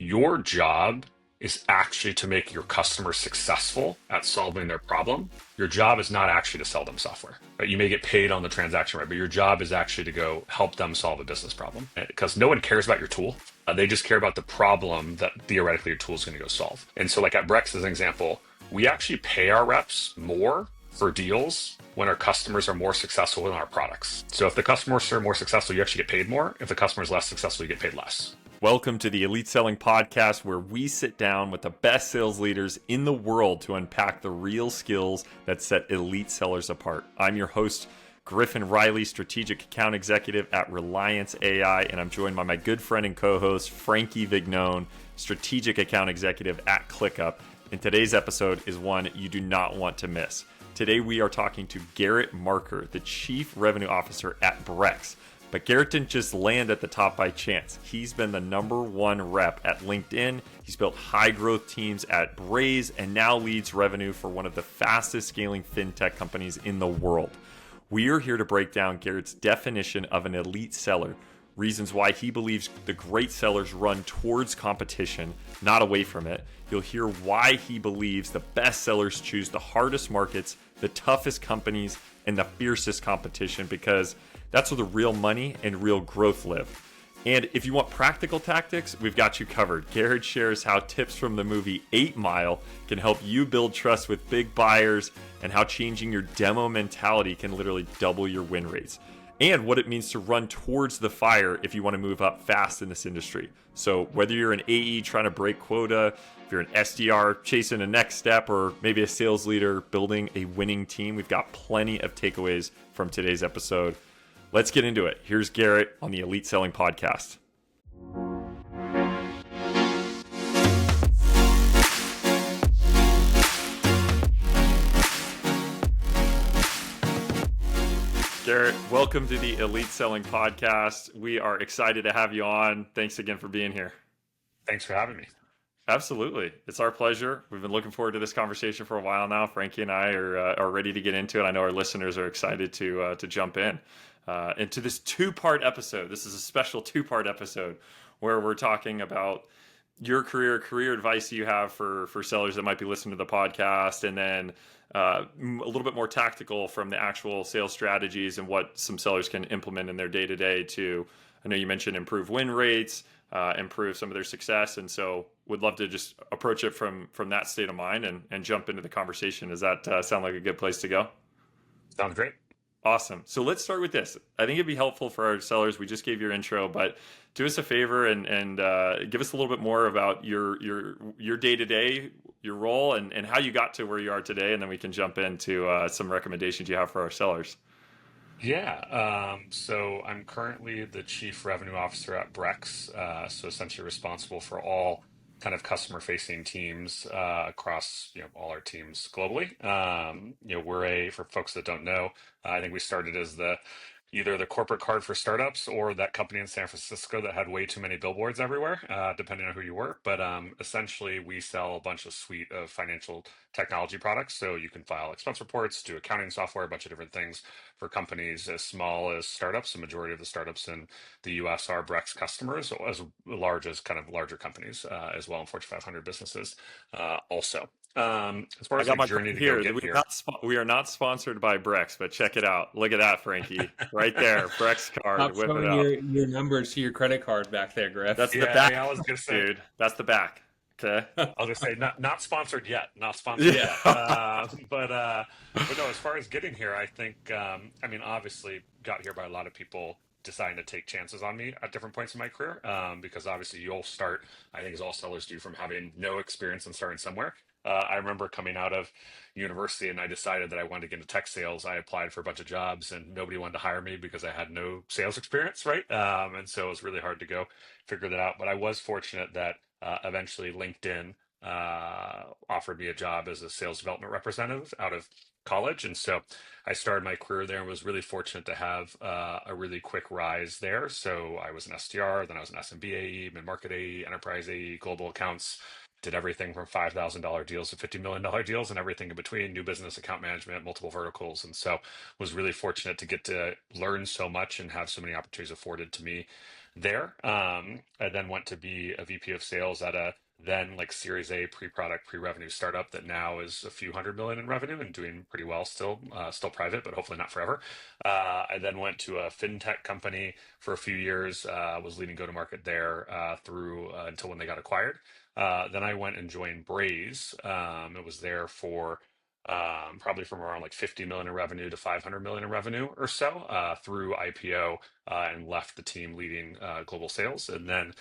your job is actually to make your customer successful at solving their problem. Your job is not actually to sell them software, right? You may get paid on the transaction, right? But your job is actually to go help them solve a business problem, because no one cares about your tool. They just care about the problem that theoretically your tool is going to go solve. And so like at Brex, as an example, we actually pay our reps more for deals when our customers are more successful in our products. So if the customers are more successful, you actually get paid more. If the customer is less successful, you get paid less. Welcome to the Elite Selling Podcast, where we sit down with the best sales leaders in the world to unpack the real skills that set elite sellers apart. I'm your host, Griffin Reilly, Strategic Account Executive at Reliance AI, and I'm joined by my good friend and co-host, Frankie Vignone, Strategic Account Executive at ClickUp. And today's episode is one you do not want to miss. Today we are talking to Garrett Marker, the Chief Revenue Officer at Brex. But Garrett didn't just land at the top by chance. He's been the #1 rep at LinkedIn. He's built high growth teams at Braze and now leads revenue for one of the fastest scaling fintech companies in the world. We are here to break down Garrett's definition of an elite seller, reasons why he believes the great sellers run towards competition, not away from it. You'll hear why he believes the best sellers choose the hardest markets, the toughest companies, and the fiercest competition, because that's where the real money and real growth live. And if you want practical tactics, we've got you covered. Garrett shares how tips from the movie 8 Mile can help you build trust with big buyers, and how changing your demo mentality can literally double your win rates, and what it means to run towards the fire if you want to move up fast in this industry. So whether you're an AE trying to break quota, if you're an SDR chasing a next step, or maybe a sales leader building a winning team, we've got plenty of takeaways from today's episode. Let's get into it. Here's Garrett on the Elite Selling Podcast. Garrett, welcome to the Elite Selling Podcast. We are excited to have you on. Thanks again for being here. Thanks for having me. Absolutely. It's our pleasure. We've been looking forward to this conversation for a while now. Frankie and I are ready to get into it. I know our listeners are excited to jump in. Into this two-part episode. This is a special two-part episode where we're talking about your career advice you have for sellers that might be listening to the podcast, and then a little bit more tactical from the actual sales strategies and what some sellers can implement in their day-to-day to, I know you mentioned improve win rates, improve some of their success, and so would love to just approach it from that state of mind and jump into the conversation. Does that sound like a good place to go? Sounds great. Awesome. So let's start with this. I think it'd be helpful for our sellers. We just gave your intro, but do us a favor and give us a little bit more about your day-to-day, your role, and how you got to where you are today, and then we can jump into some recommendations you have for our sellers. Yeah. So I'm currently the Chief Revenue Officer at Brex. So essentially responsible for all kind of customer-facing teams across all our teams globally. We're for folks that don't know, I think we started as either the corporate card for startups or that company in San Francisco that had way too many billboards everywhere, depending on who you were. But essentially, we sell a bunch of suite of financial technology products. So you can file expense reports, do accounting software, a bunch of different things for companies as small as startups. The majority of the startups in the US are Brex customers, as large as kind of larger companies as well, and Fortune 500 businesses also. As far I as got my my journey to here. go get here. We are not sponsored by Brex, but check it out. Look at that, Frankie, right there. Brex card. Stop Whip it showing out. your numbers to your credit card back there, Griff. That's the Yeah, back, I was gonna say, dude. That's the back. Okay. I was gonna say not sponsored yet, not sponsored Yeah. yet. But no, as far as getting here, I think obviously got here by a lot of people deciding to take chances on me at different points in my career, because obviously you'll start, I think as all sellers do, from having no experience and starting somewhere. I remember coming out of university and I decided that I wanted to get into tech sales. I applied for a bunch of jobs and nobody wanted to hire me because I had no sales experience, right? And so it was really hard to go figure that out. But I was fortunate that eventually LinkedIn offered me a job as a sales development representative out of college. And so I started my career there and was really fortunate to have a really quick rise there. So I was an SDR, then I was an SMB AE, mid-market AE, enterprise AE, global accounts. Did everything from $5,000 deals to $50 million deals and everything in between, new business, account management, multiple verticals. And so was really fortunate to get to learn so much and have so many opportunities afforded to me there. I then went to be a VP of sales at a then like Series A pre-product, pre-revenue startup that now is a few hundred million in revenue and doing pretty well still, still private, but hopefully not forever. I then went to a fintech company for a few years, was leading go-to-market there through until when they got acquired. Then I went and joined Braze. It was there for probably from around like 50 million in revenue to 500 million in revenue or so through IPO and left the team leading global sales. And then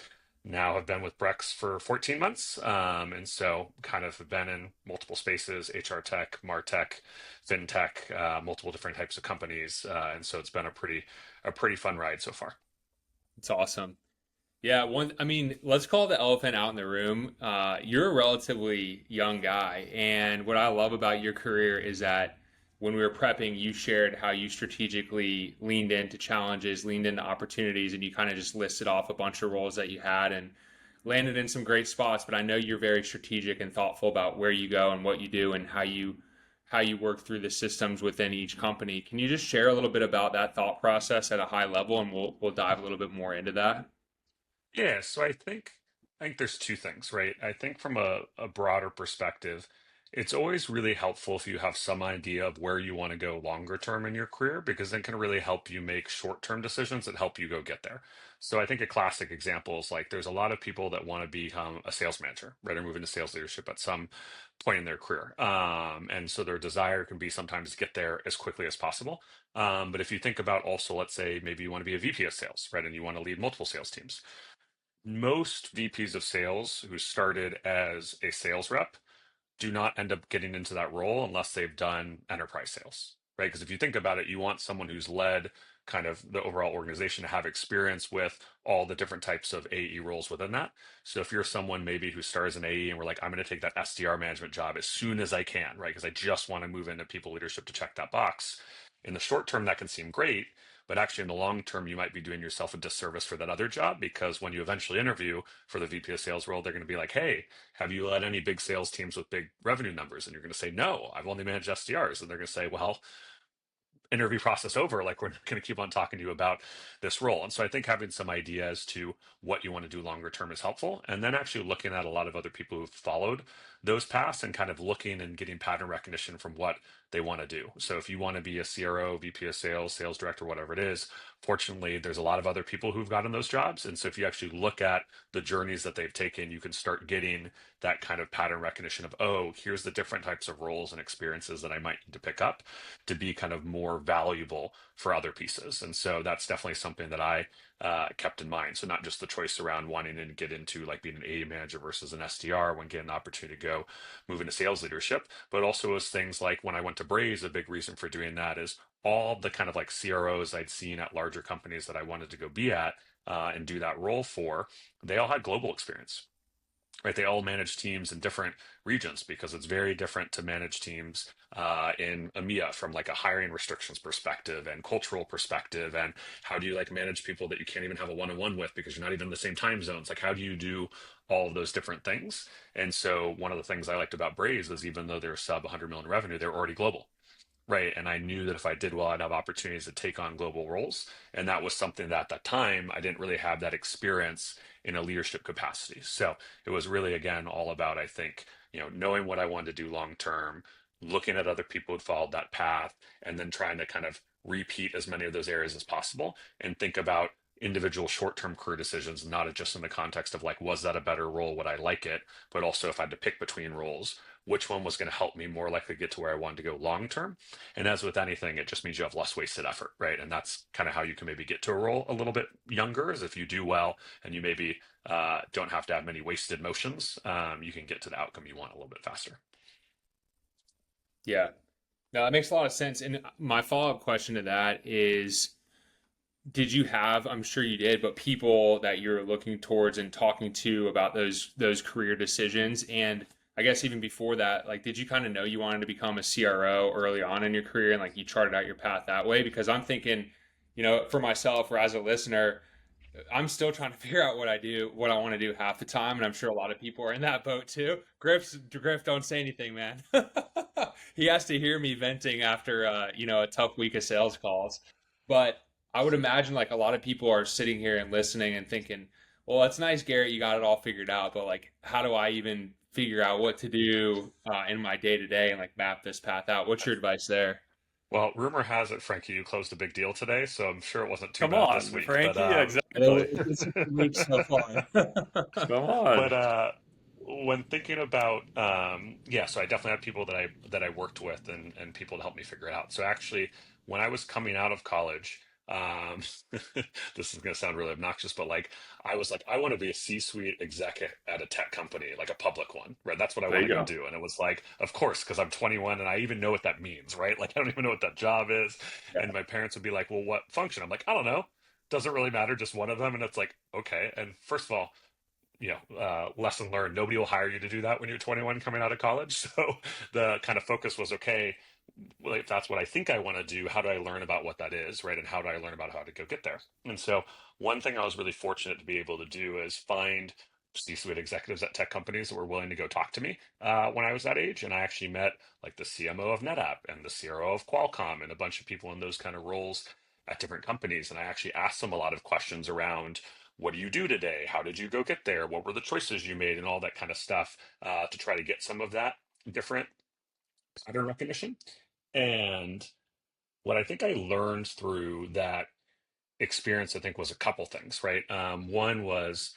now have been with Brex for 14 months. And so kind of have been in multiple spaces, HR tech, MarTech, FinTech, multiple different types of companies. And so it's been a pretty fun ride so far. It's awesome. Yeah, I mean, let's call the elephant out in the room. You're a relatively young guy, and what I love about your career is that when we were prepping, you shared how you strategically leaned into challenges, leaned into opportunities, and you kind of just listed off a bunch of roles that you had and landed in some great spots. But I know you're very strategic and thoughtful about where you go and what you do and how you work through the systems within each company. Can you just share a little bit about that thought process at a high level, and we'll dive a little bit more into that? Yeah, so I think there's two things, right? I think from a broader perspective, it's always really helpful if you have some idea of where you want to go longer term in your career, because it can really help you make short-term decisions that help you go get there. So I think a classic example is like there's a lot of people that want to become a sales manager, right, or move into sales leadership at some point in their career. And so their desire can be sometimes get there as quickly as possible. But if you think about also, let's say maybe you want to be a VP of sales, right, and you want to lead multiple sales teams, most VPs of sales who started as a sales rep do not end up getting into that role unless they've done enterprise sales, right? Because if you think about it, you want someone who's led kind of the overall organization to have experience with all the different types of AE roles within that. So if you're someone maybe who starts an AE and we're like, I'm going to take that SDR management job as soon as I can, right? Because I just want to move into people leadership to check that box. In the short term, that can seem great, but actually in the long term, you might be doing yourself a disservice for that other job because when you eventually interview for the VP of sales role, they're going to be like, hey, have you led any big sales teams with big revenue numbers? And you're going to say, no, I've only managed SDRs. And they're going to say, well, interview process over, like we're going to keep on talking to you about this role. And so I think having some idea as to what you want to do longer term is helpful. And then actually looking at a lot of other people who've followed those paths and kind of looking and getting pattern recognition from what they want to do. So if you want to be a CRO, VP of sales, sales director, whatever it is, fortunately, there's a lot of other people who've gotten those jobs. And so if you actually look at the journeys that they've taken, you can start getting that kind of pattern recognition of, oh, here's the different types of roles and experiences that I might need to pick up to be kind of more valuable for other pieces. And so that's definitely something that I kept in mind. So not just the choice around wanting to get into like being an AE manager versus an SDR when getting the opportunity to go move into sales leadership, but also as things like when I went to Braze, a big reason for doing that is all the kind of like CROs I'd seen at larger companies that I wanted to go be at and do that role for, they all had global experience, right? They all manage teams in different regions because it's very different to manage teams in EMEA from like a hiring restrictions perspective and cultural perspective. And how do you like manage people that you can't even have a one-on-one with because you're not even in the same time zones? Like, how do you do all of those different things? And so one of the things I liked about Braze is even though they're sub 100 million revenue, they're already global. Right. And I knew that if I did well, I'd have opportunities to take on global roles. And that was something that at that time, I didn't really have that experience in a leadership capacity. So it was really, again, all about, I think, knowing what I wanted to do long term, looking at other people who followed that path, and then trying to kind of repeat as many of those areas as possible and think about individual short-term career decisions, not just in the context of like, was that a better role? Would I like it? But also if I had to pick between roles, which one was going to help me more likely get to where I wanted to go long term. And as with anything, it just means you have less wasted effort, right? And that's kind of how you can maybe get to a role a little bit younger, is if you do well and you maybe don't have to have many wasted motions, you can get to the outcome you want a little bit faster. Yeah. No, that makes a lot of sense. And my follow-up question to that is, did you have, I'm sure you did, but people that you're looking towards and talking to about those career decisions? And I guess even before that, like, did you kind of know you wanted to become a CRO early on in your career and like you charted out your path that way? Because I'm thinking, for myself or as a listener, I'm still trying to figure out what I want to do half the time, and I'm sure a lot of people are in that boat too. Griff, don't say anything, man. He has to hear me venting after a tough week of sales calls. But I would imagine like a lot of people are sitting here and listening and thinking, well, that's nice, Garrett, you got it all figured out, but like, how do I even figure out what to do in my day to day and like map this path out? What's your advice there? Well, rumor has it, Frankie, you closed a big deal today, so I'm sure it wasn't too Come bad this on, week. But Frankie. Yeah, Well, exactly. it's a good week so far. Come on. but when thinking about yeah, so I definitely had people that I worked with and people to help me figure it out. So actually, when I was coming out of college, um, this is going to sound really obnoxious, but like I was like, I want to be a C-suite exec at a tech company, like a public one, right? That's what I There want you to go go. do. And it was like, of course, because I'm 21 and I even know what that means, right? Like I don't even know what that job is. Yeah. And my parents would be like, well, what function? I'm like, I don't know. Doesn't really matter, just one of them. And it's like, okay. And first of all, lesson learned. Nobody will hire you to do that when you're 21 coming out of college. So the kind of focus was, okay, well, if that's what I think I want to do, how do I learn about what that is, right? And how do I learn about how to go get there? And so one thing I was really fortunate to be able to do is find C-suite executives at tech companies that were willing to go talk to me when I was that age. And I actually met like the CMO of NetApp and the CRO of Qualcomm and a bunch of people in those kind of roles at different companies. And I actually asked them a lot of questions around, what do you do today? How did you go get there? What were the choices you made? And all that kind of stuff to try to get some of that different pattern recognition. And what I think I learned through that experience, I think, was a couple things, right? One was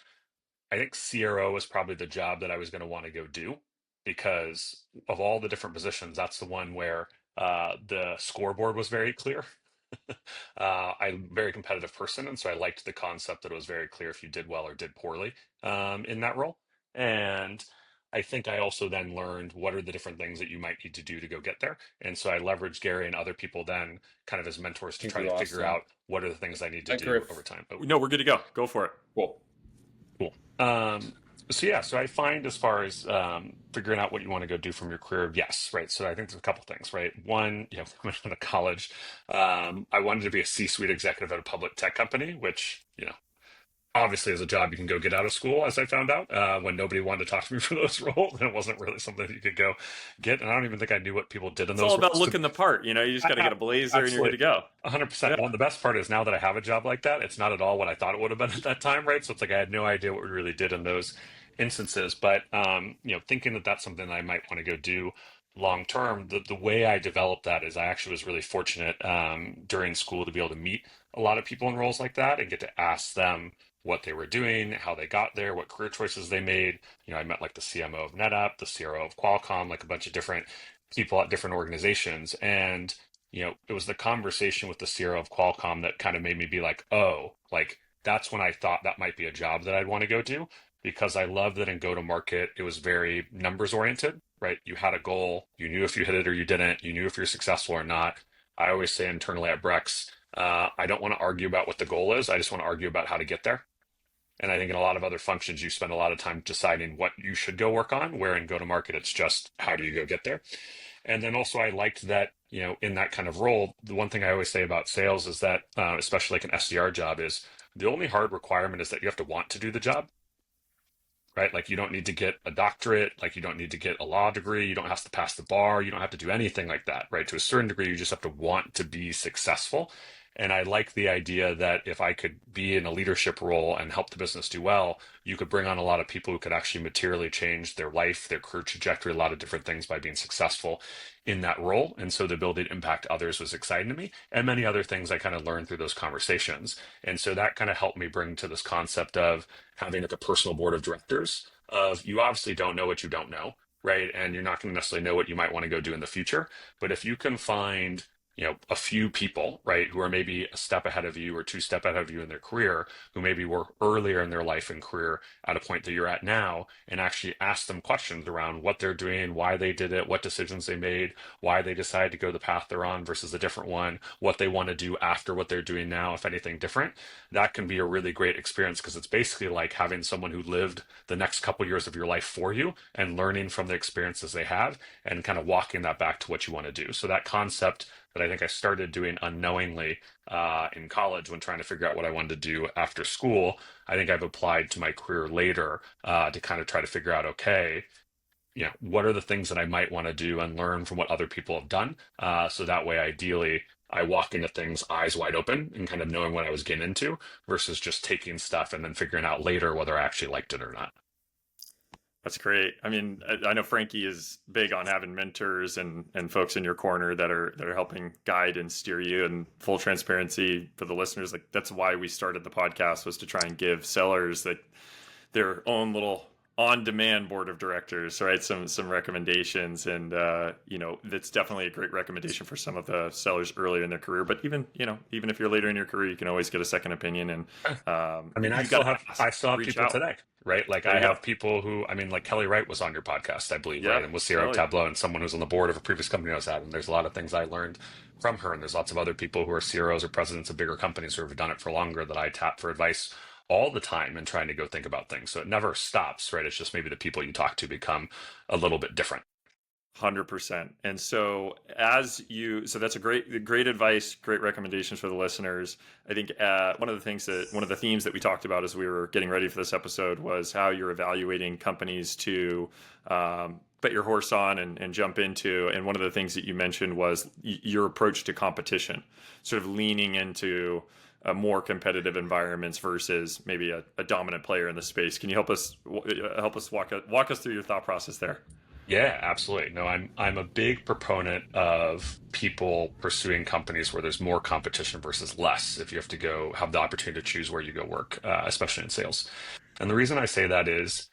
I think CRO was probably the job that I was going to want to go do because of all the different positions, that's the one where the scoreboard was very clear. I'm a very competitive person, and so I liked the concept that it was very clear if you did well or did poorly in that role. And I think I also then learned what are the different things that you might need to do to go get there. And so I leveraged Gary and other people then kind of as mentors I to think try we to lost figure him. out what are the things I need to Like do Griff. over time. But No, we're good to go. Go for it. Cool. cool. So yeah, so I find as far as figuring out what you want to go do from your career, yes, right. So I think there's a couple things, right? One, coming out of college, I wanted to be a C-suite executive at a public tech company, which, obviously is a job you can go get out of school, as I found out when nobody wanted to talk to me for those roles, and it wasn't really something that you could go get. And I don't even think I knew what people did in It's all those about roles. looking the part. You just got to get a blazer and you're good to Absolutely. go. 100%. Yeah. And the best part is now that I have a job like that, it's not at all what I thought it would have been at that time, right? So it's like I had no idea what we really did in those instances. But thinking that that's something that I might want to go do long term, the way I developed that is I actually was really fortunate during school to be able to meet a lot of people in roles like that and get to ask them what they were doing, how they got there, what career choices they made. I met like the CMO of NetApp, the CRO of Qualcomm, like a bunch of different people at different organizations. And it was the conversation with the CRO of Qualcomm that kind of made me be like, oh, like that's when I thought that might be a job that I'd want to go do because I love that in go to market, it was very numbers oriented, right? You had a goal, you knew if you hit it or you didn't, you knew if you're successful or not. I always say internally at Brex, I don't want to argue about what the goal is. I just want to argue about how to get there. And I think in a lot of other functions, you spend a lot of time deciding what you should go work on, where in go to market, it's just how do you go get there? And then also, I liked that, in that kind of role, the one thing I always say about sales is that, especially like an SDR job, is the only hard requirement is that you have to want to do the job, right? Like you don't need to get a doctorate, like you don't need to get a law degree, you don't have to pass the bar, you don't have to do anything like that, right? To a certain degree, you just have to want to be successful. And I like the idea that if I could be in a leadership role and help the business do well, you could bring on a lot of people who could actually materially change their life, their career trajectory, a lot of different things by being successful in that role. And so the ability to impact others was exciting to me. And many other things I kind of learned through those conversations. And so that kind of helped me bring to this concept of having like a personal board of directors of you obviously don't know what you don't know, right? And you're not going to necessarily know what you might want to go do in the future. But if you can find a few people, right, who are maybe a step ahead of you or two step ahead of you in their career, who maybe were earlier in their life and career at a point that you're at now, and actually ask them questions around what they're doing, why they did it, what decisions they made, why they decided to go the path they're on versus a different one, what they want to do after what they're doing now, if anything different, that can be a really great experience because it's basically like having someone who lived the next couple years of your life for you and learning from the experiences they have and kind of walking that back to what you want to do. So that concept that I think I started doing unknowingly in college when trying to figure out what I wanted to do after school, I think I've applied to my career later to kind of try to figure out, okay, what are the things that I might want to do and learn from what other people have done? So that way, ideally, I walked into things eyes wide open and kind of knowing what I was getting into versus just taking stuff and then figuring out later whether I actually liked it or not. That's great. I mean, I know Frankie is big on having mentors and folks in your corner that are helping guide and steer you. And full transparency for the listeners, like that's why we started the podcast, was to try and give sellers like their own little on-demand board of directors, right? Some recommendations, and that's definitely a great recommendation for some of the sellers earlier in their career. But even if you're later in your career, you can always get a second opinion. And I mean, you got to I still have reach people out. today, right? Like There I you go. have people who, I mean, like Kelly Wright was on your podcast, I believe, right? Yeah, And was CRO of Kelly. Tableau and someone who's on the board of a previous company I was at. And there's a lot of things I learned from her. And there's lots of other people who are CROs or presidents of bigger companies who have done it for longer that I tap for advice all the time and trying to go think about things. So it never stops, right? It's just maybe the people you talk to become a little bit different. 100%. And so so that's a great advice, great recommendations for the listeners. I think one of the themes that we talked about as we were getting ready for this episode was how you're evaluating companies to bet your horse on and jump into. And one of the things that you mentioned was your approach to competition, sort of leaning into more competitive environments versus maybe a dominant player in the space. Can you help us walk us through your thought process there? Yeah, absolutely. No, I'm a big proponent of people pursuing companies where there's more competition versus less. If you have to go have the opportunity to choose where you go work, especially in sales. And the reason I say that is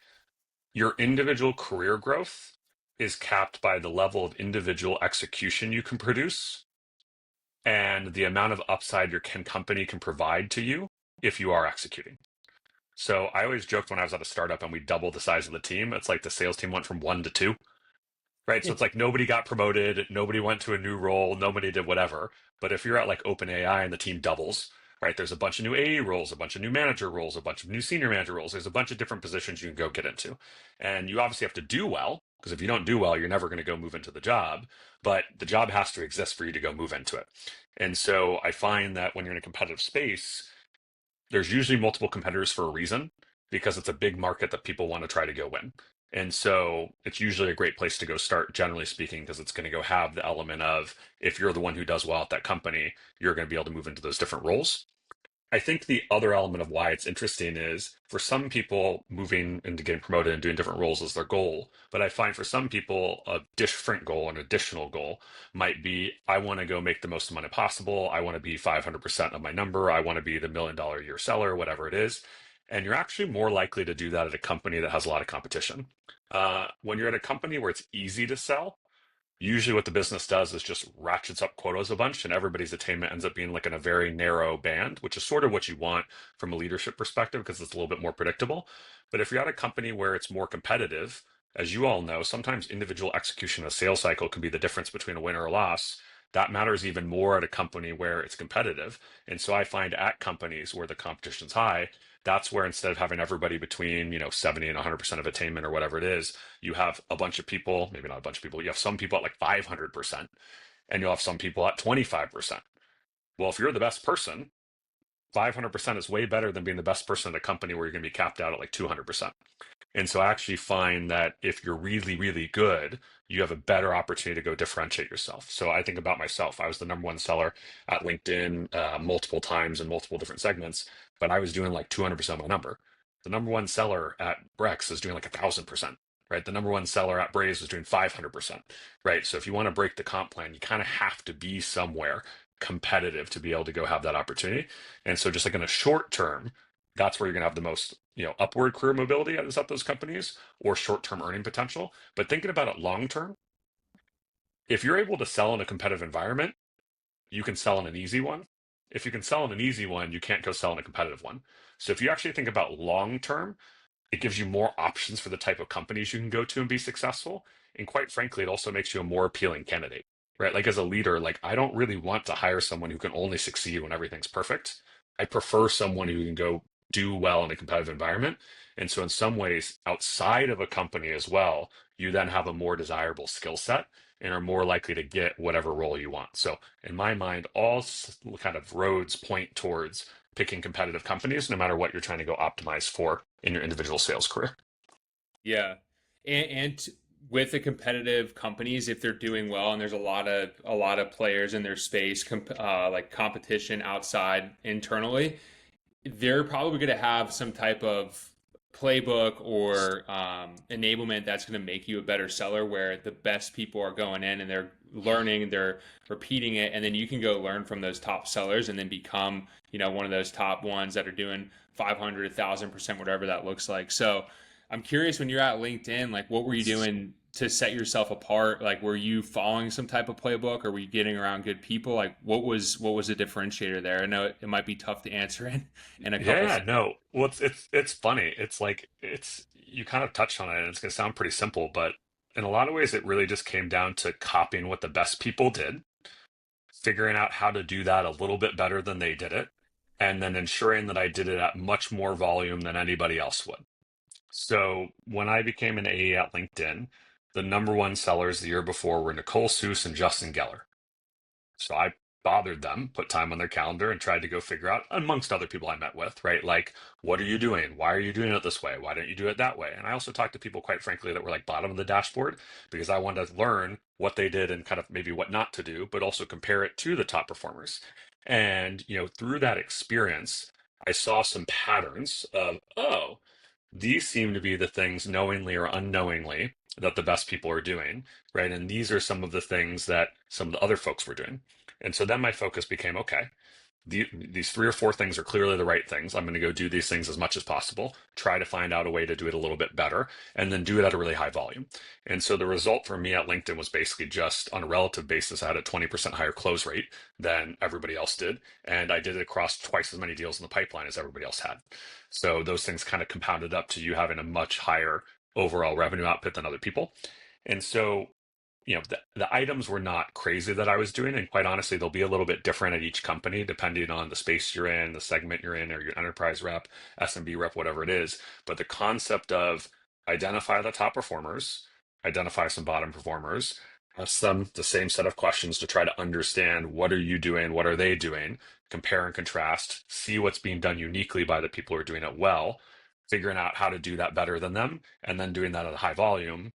your individual career growth is capped by the level of individual execution you can produce and the amount of upside your company can provide to you if you are executing. So I always joked when I was at a startup and we doubled the size of the team. It's like the sales team went from 1 to 2. Right. So it's like nobody got promoted, nobody went to a new role, nobody did whatever. But if you're at like OpenAI and the team doubles, right, there's a bunch of new AE roles, a bunch of new manager roles, a bunch of new senior manager roles. There's a bunch of different positions you can go get into. And you obviously have to do well, because if you don't do well, you're never going to go move into the job. But the job has to exist for you to go move into it. And so I find that when you're in a competitive space, there's usually multiple competitors for a reason because it's a big market that people want to try to go win. And so it's usually a great place to go start, generally speaking, because it's going to go have the element of if you're the one who does well at that company, you're going to be able to move into those different roles. I think the other element of why it's interesting is for some people, moving into getting promoted and doing different roles is their goal. But I find for some people, a different goal, an additional goal might be I want to go make the most money possible. I want to be 500% of my number. I want to be the $1 million a year seller, whatever it is. And you're actually more likely to do that at a company that has a lot of competition. When you're at a company where it's easy to sell, usually what the business does is just ratchets up quotas a bunch and everybody's attainment ends up being like in a very narrow band, which is sort of what you want from a leadership perspective because it's a little bit more predictable. But if you're at a company where it's more competitive, as you all know, sometimes individual execution of a sales cycle can be the difference between a win or a loss. That matters even more at a company where it's competitive. And so I find at companies where the competition's high, that's where instead of having everybody between 70 and 100% of attainment or whatever it is, you have a bunch of people, maybe not a bunch of people, you have some people at like 500% and you'll have some people at 25%. Well, if you're the best person, 500% is way better than being the best person at a company where you're going to be capped out at like 200%. And so I actually find that if you're really, really good, you have a better opportunity to go differentiate yourself. So I think about myself. I was the number one seller at LinkedIn multiple times in multiple different segments, but I was doing like 200% of my number. The number one seller at Brex is doing like 1,000%, right? The number one seller at Braze is doing 500%, right? So if you want to break the comp plan, you kind of have to be somewhere competitive to be able to go have that opportunity. And so just like in a short term, that's where you're going to have the most upward career mobility at those companies or short-term earning potential. But thinking about it long term, if you're able to sell in a competitive environment, you can sell in an easy one. If you can sell in an easy one, you can't go sell in a competitive one. So if you actually think about long term, it gives you more options for the type of companies you can go to and be successful. And quite frankly, it also makes you a more appealing candidate, right? Like as a leader, like I don't really want to hire someone who can only succeed when everything's perfect. I prefer someone who can go do well in a competitive environment. And so in some ways, outside of a company as well, you then have a more desirable skill set and are more likely to get whatever role you want. So in my mind, all kind of roads point towards picking competitive companies, no matter what you're trying to go optimize for in your individual sales career. Yeah. And with the competitive companies, if they're doing well and there's a lot of players in their space, like competition outside internally, they're probably going to have some type of playbook or enablement that's going to make you a better seller, where the best people are going in and they're learning, they're repeating it, and then you can go learn from those top sellers and then become, one of those top ones that are doing 500, 1,000%, whatever that looks like. So I'm curious, when you're at LinkedIn, like what were you doing to set yourself apart? Like, were you following some type of playbook, or were you getting around good people? Like, what was the differentiator there? I know it might be tough to answer in a couple. Yeah, no. Well, it's funny. It's like it's you kind of touched on it, and it's going to sound pretty simple, but in a lot of ways, it really just came down to copying what the best people did, figuring out how to do that a little bit better than they did it, and then ensuring that I did it at much more volume than anybody else would. So when I became an AE at LinkedIn, the number one sellers the year before were Nicole Seuss and Justin Geller. So I bothered them, put time on their calendar, and tried to go figure out, amongst other people I met with, right? Like, what are you doing? Why are you doing it this way? Why don't you do it that way? And I also talked to people, quite frankly, that were like bottom of the dashboard, because I wanted to learn what they did and kind of maybe what not to do, but also compare it to the top performers. And, through that experience, I saw some patterns of, oh, these seem to be the things knowingly or unknowingly that the best people are doing, right? And these are some of the things that some of the other folks were doing. And so then my focus became, okay, these three or four things are clearly the right things. I'm going to go do these things as much as possible, try to find out a way to do it a little bit better, and then do it at a really high volume. And so the result for me at LinkedIn was basically just on a relative basis, I had a 20% higher close rate than everybody else did. And I did it across twice as many deals in the pipeline as everybody else had. So those things kind of compounded up to you having a much higher overall revenue output than other people. And so the items were not crazy that I was doing. And quite honestly, they'll be a little bit different at each company, depending on the space you're in, the segment you're in, or your enterprise rep, SMB rep, whatever it is. But the concept of identify the top performers, identify some bottom performers, ask them the same set of questions to try to understand, what are you doing? What are they doing? Compare and contrast, see what's being done uniquely by the people who are doing it well, figuring out how to do that better than them, and then doing that at a high volume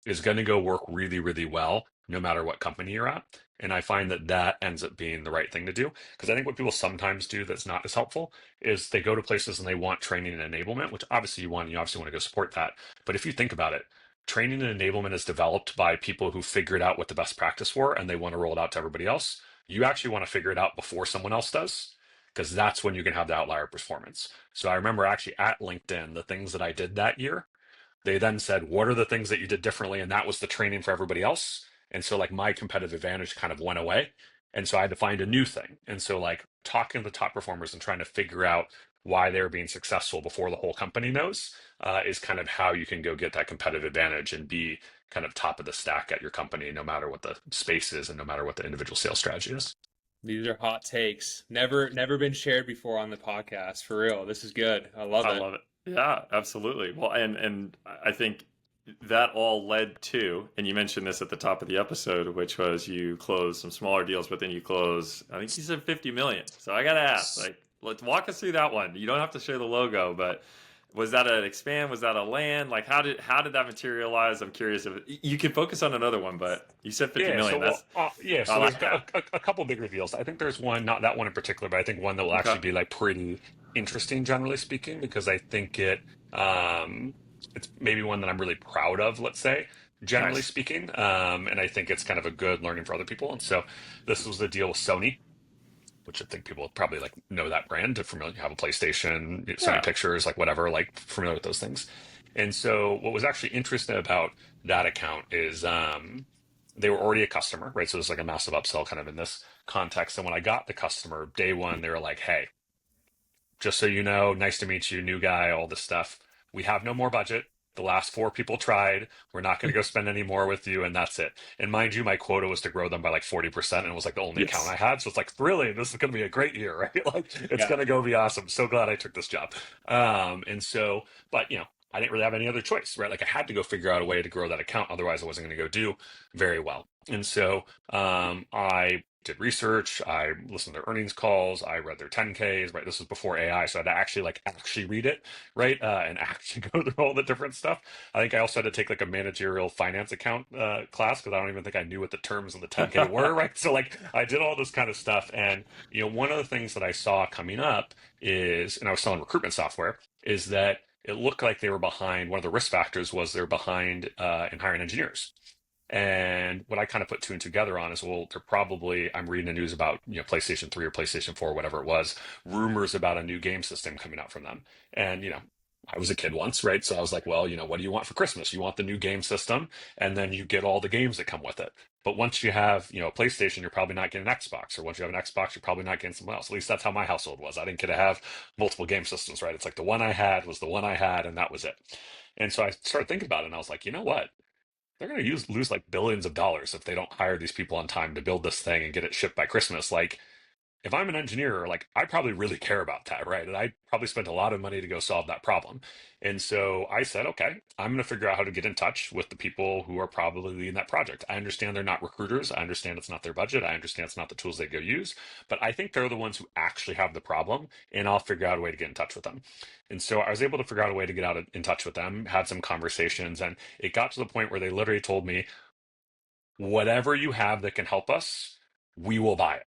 is going to go work really, really well, no matter what company you're at. And I find that that ends up being the right thing to do. Because I think what people sometimes do that's not as helpful is they go to places and they want training and enablement, which obviously you obviously want to go support that. But if you think about it, training and enablement is developed by people who figured out what the best practice were and they want to roll it out to everybody else. You actually want to figure it out before someone else does, because that's when you can have the outlier performance. So I remember actually at LinkedIn, the things that I did that year, they then said, what are the things that you did differently? And that was the training for everybody else. And so like my competitive advantage kind of went away. And so I had to find a new thing. And so like talking to the top performers and trying to figure out why they're being successful before the whole company knows is kind of how you can go get that competitive advantage and be kind of top of the stack at your company, no matter what the space is and no matter what the individual sales strategy is. These are hot takes. Never been shared before on the podcast. For real. This is good. I love I it. love it. Yeah, absolutely. Well, and I think that all led to, and you mentioned this at the top of the episode, which was you closed some smaller deals, but then you close, I think you said 50 million. So I got to ask, like, let's walk us through that one. You don't have to share the logo, but was that an expand? Was that a land? Like, how did that materialize? I'm curious if you can focus on another one, but you said 50 Yeah, million. so so I there's like that. a couple bigger deals. I think there's one, not that one in particular, but I think one that will actually Okay. be like pretty interesting, generally speaking, because I think it's maybe one that I'm really proud of, let's say, generally Nice. speaking. And I think it's kind of a good learning for other people. And so this was the deal with Sony, which I think people probably like know that brand, if familiar, have a PlayStation, Sony Yeah. Pictures, like whatever, like familiar with those things. And so what was actually interesting about that account is they were already a customer, right? So there's like a massive upsell kind of in this context. And when I got the customer day one, they were like, hey, just so you know, nice to meet you, new guy, all this stuff. We have no more budget. The last four people tried. We're not going to go spend any more with you, and that's it. And mind you, my quota was to grow them by like 40%, and it was like the only account I Yes. had. So it's like thrilling. This is going to be a great year, right? Like it's Yeah. going to go be awesome. So glad I took this job. And so, but I didn't really have any other choice, right? Like I had to go figure out a way to grow that account. Otherwise, I wasn't going to go do very well. And so I did research. I listened to their earnings calls. I read their 10Ks. Right, this was before AI, so I had to actually read it, right, and actually go through all the different stuff. I think I also had to take like a managerial finance account class because I don't even think I knew what the terms of the 10K were, right? So like I did all this kind of stuff, and one of the things that I saw coming up is, and I was selling recruitment software, is that it looked like they were behind. One of the risk factors was they're behind in hiring engineers. And what I kind of put two and together on is, well, they're probably, I'm reading the news about, PlayStation 3 or PlayStation 4, whatever it was, rumors about a new game system coming out from them. And, I was a kid once, right? So I was like, well, what do you want for Christmas? You want the new game system, and then you get all the games that come with it. But once you have, a PlayStation, you're probably not getting an Xbox. Or once you have an Xbox, you're probably not getting something else. At least that's how my household was. I didn't get to have multiple game systems, right? It's like the one I had was the one I had, and that was it. And so I started thinking about it, and I was like, you know what? They're going to lose like billions of dollars if they don't hire these people on time to build this thing and get it shipped by Christmas. Like, if I'm an engineer, like I probably really care about that, right? And I probably spent a lot of money to go solve that problem. And so I said, okay, I'm going to figure out how to get in touch with the people who are probably leading that project. I understand they're not recruiters. I understand it's not their budget. I understand it's not the tools they go use, but I think they're the ones who actually have the problem, and I'll figure out a way to get in touch with them. And so I was able to figure out a way to get in touch with them, had some conversations, and it got to the point where they literally told me, whatever you have that can help us, we will buy it,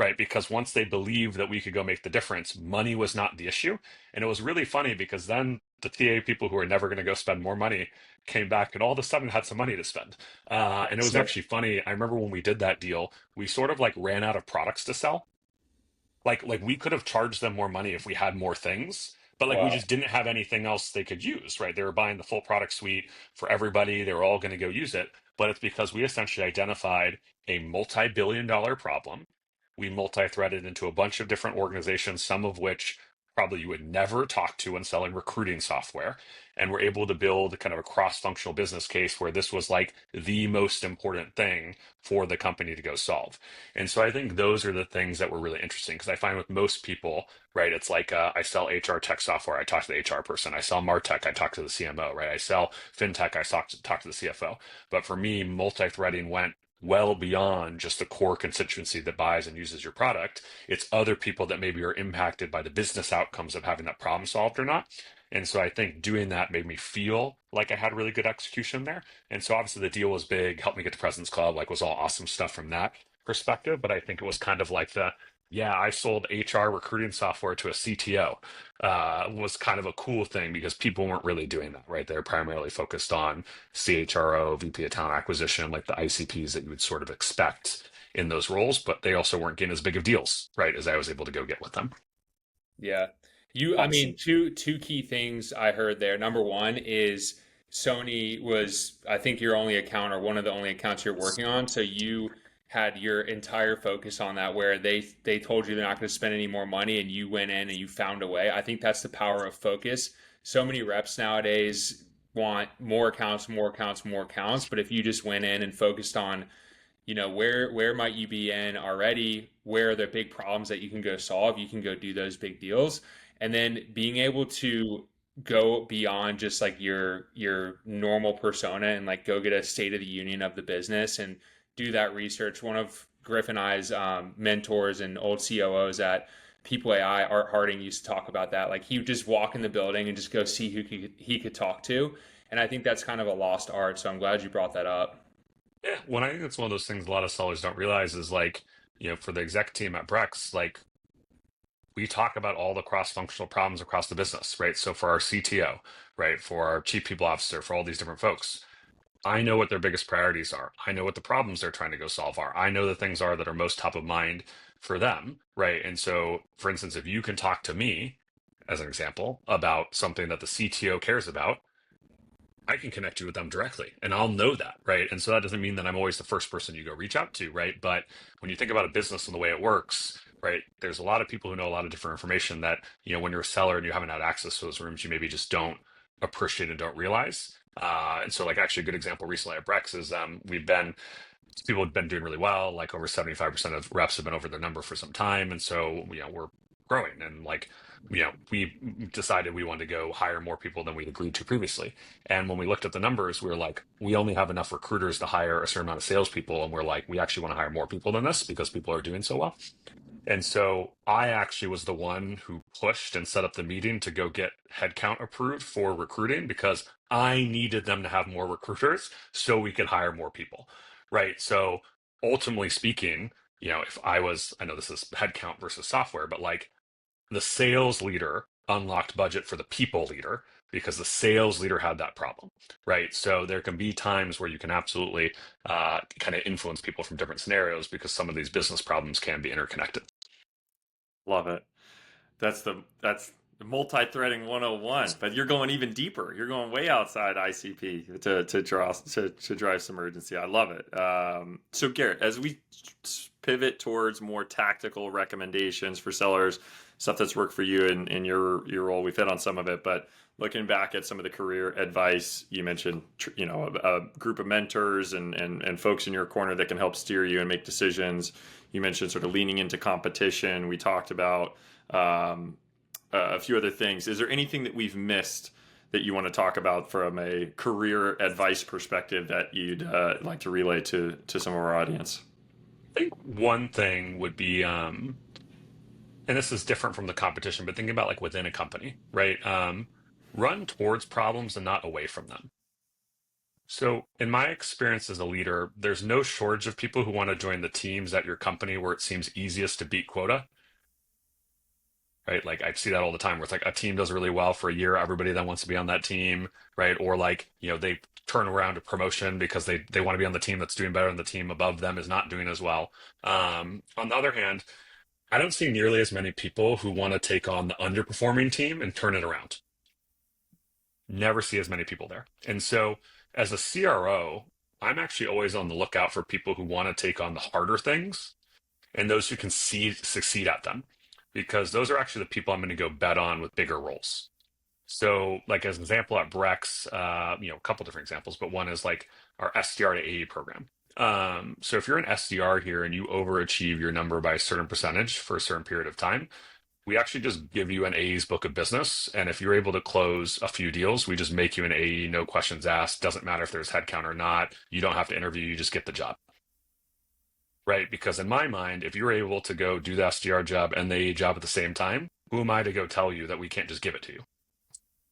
right? Because once they believed that we could go make the difference, money was not the issue. And it was really funny because then the TA people who were never going to go spend more money came back and all of a sudden had some money to spend. And it was So, actually funny. I remember when we did that deal, we sort of like ran out of products to sell. Like we could have charged them more money if we had more things, but like we wow. just didn't have anything else they could use, right? They were buying the full product suite for everybody. They were all going to go use it, but it's because we essentially identified a multi-billion dollar problem. We multi-threaded into a bunch of different organizations, some of which probably you would never talk to when selling recruiting software, and we're able to build kind of a cross-functional business case where this was like the most important thing for the company to go solve. And so I think those are the things that were really interesting because I find with most people, right, it's like I sell HR tech software, I talk to the HR person. I sell MarTech, I talk to the CMO, right? I sell FinTech, I talk to the CFO. But for me, multi-threading went well beyond just the core constituency that buys and uses your product. It's other people that maybe are impacted by the business outcomes of having that problem solved or not. And so I think doing that made me feel like I had really good execution there. And so obviously the deal was big, helped me get to President's Club, like was all awesome stuff from that perspective. But I think it was kind of like yeah, I sold HR recruiting software to a CTO was kind of a cool thing because people weren't really doing that, right? They're primarily focused on CHRO, VP of Talent Acquisition, like the ICPs that you would sort of expect in those roles, but they also weren't getting as big of deals, right, as I was able to go get with them. Yeah. I mean, Awesome. two key things I heard there. Number one is Sony was, I think, your only account or one of the only accounts you're working on. So you had your entire focus on that where they told you they're not going to spend any more money and you went in and you found a way. I think that's the power of focus. So many reps nowadays want more accounts, more accounts, more accounts. But if you just went in and focused on where might you be in already, where are the big problems that you can go solve, you can go do those big deals, and then being able to go beyond just like your normal persona and like go get a state of the union of the business and do that research. One of Griffin and I's mentors and old COOs at People AI, Art Harding, used to talk about that. Like he would just walk in the building and just go see he could talk to, and I think that's kind of a lost art, so I'm glad you brought that up. Yeah, well, I think it's one of those things a lot of sellers don't realize is like, for the exec team at Brex, like we talk about all the cross-functional problems across the business, right? So for our CTO, right, for our chief people officer, for all these different folks, I know what their biggest priorities are. I know what the problems they're trying to go solve are. I know the things are that are most top of mind for them, right? And so, for instance, if you can talk to me, as an example, about something that the CTO cares about, I can connect you with them directly and I'll know that, right? And so that doesn't mean that I'm always the first person you go reach out to, right? But when you think about a business and the way it works, right, there's a lot of people who know a lot of different information that, when you're a seller and you haven't had access to those rooms, you maybe just don't appreciate and don't realize. And so, like, actually, a good example recently at Brex is people have been doing really well. Like, over 75% of reps have been over their number for some time. And so, we're growing. And like, we decided we wanted to go hire more people than we'd agreed to previously. And when we looked at the numbers, we were like, we only have enough recruiters to hire a certain amount of salespeople. And we're like, we actually want to hire more people than this because people are doing so well. And so I actually was the one who pushed and set up the meeting to go get headcount approved for recruiting because I needed them to have more recruiters so we could hire more people. Right. So ultimately speaking, if I know this is headcount versus software, but like the sales leader unlocked budget for the people leader because the sales leader had that problem, right? So there can be times where you can absolutely kind of influence people from different scenarios because some of these business problems can be interconnected. Love it. That's the multi-threading 101, but you're going even deeper. You're going way outside ICP to drive some urgency. I love it. So Garrett, as we pivot towards more tactical recommendations for sellers, stuff that's worked for you in your role, we've hit on some of it, but looking back at some of the career advice, you mentioned, a group of mentors and folks in your corner that can help steer you and make decisions. You mentioned sort of leaning into competition. We talked about a few other things. Is there anything that we've missed that you want to talk about from a career advice perspective that you'd like to relay to some of our audience? I think one thing would be, and this is different from the competition, but thinking about like within a company, right? Run towards problems and not away from them. So, in my experience as a leader, there's no shortage of people who want to join the teams at your company where it seems easiest to beat quota, right? Like I see that all the time where it's like a team does really well for a year, everybody then wants to be on that team, right? Or like, they turn around a promotion because they want to be on the team that's doing better and the team above them is not doing as well. On the other hand, I don't see nearly as many people who want to take on the underperforming team and turn it around. Never see as many people there. And so as a CRO, I'm actually always on the lookout for people who want to take on the harder things and those who can succeed at them, because those are actually the people I'm going to go bet on with bigger roles. So, like as an example at Brex, a couple different examples, but one is like our SDR to AE program. So if you're an SDR here and you overachieve your number by a certain percentage for a certain period of time, we actually just give you an AE's book of business. And if you're able to close a few deals, we just make you an AE, no questions asked. Doesn't matter if there's headcount or not. You don't have to interview, you just get the job. Right? Because in my mind, if you're able to go do the SDR job and the AE job at the same time, who am I to go tell you that we can't just give it to you?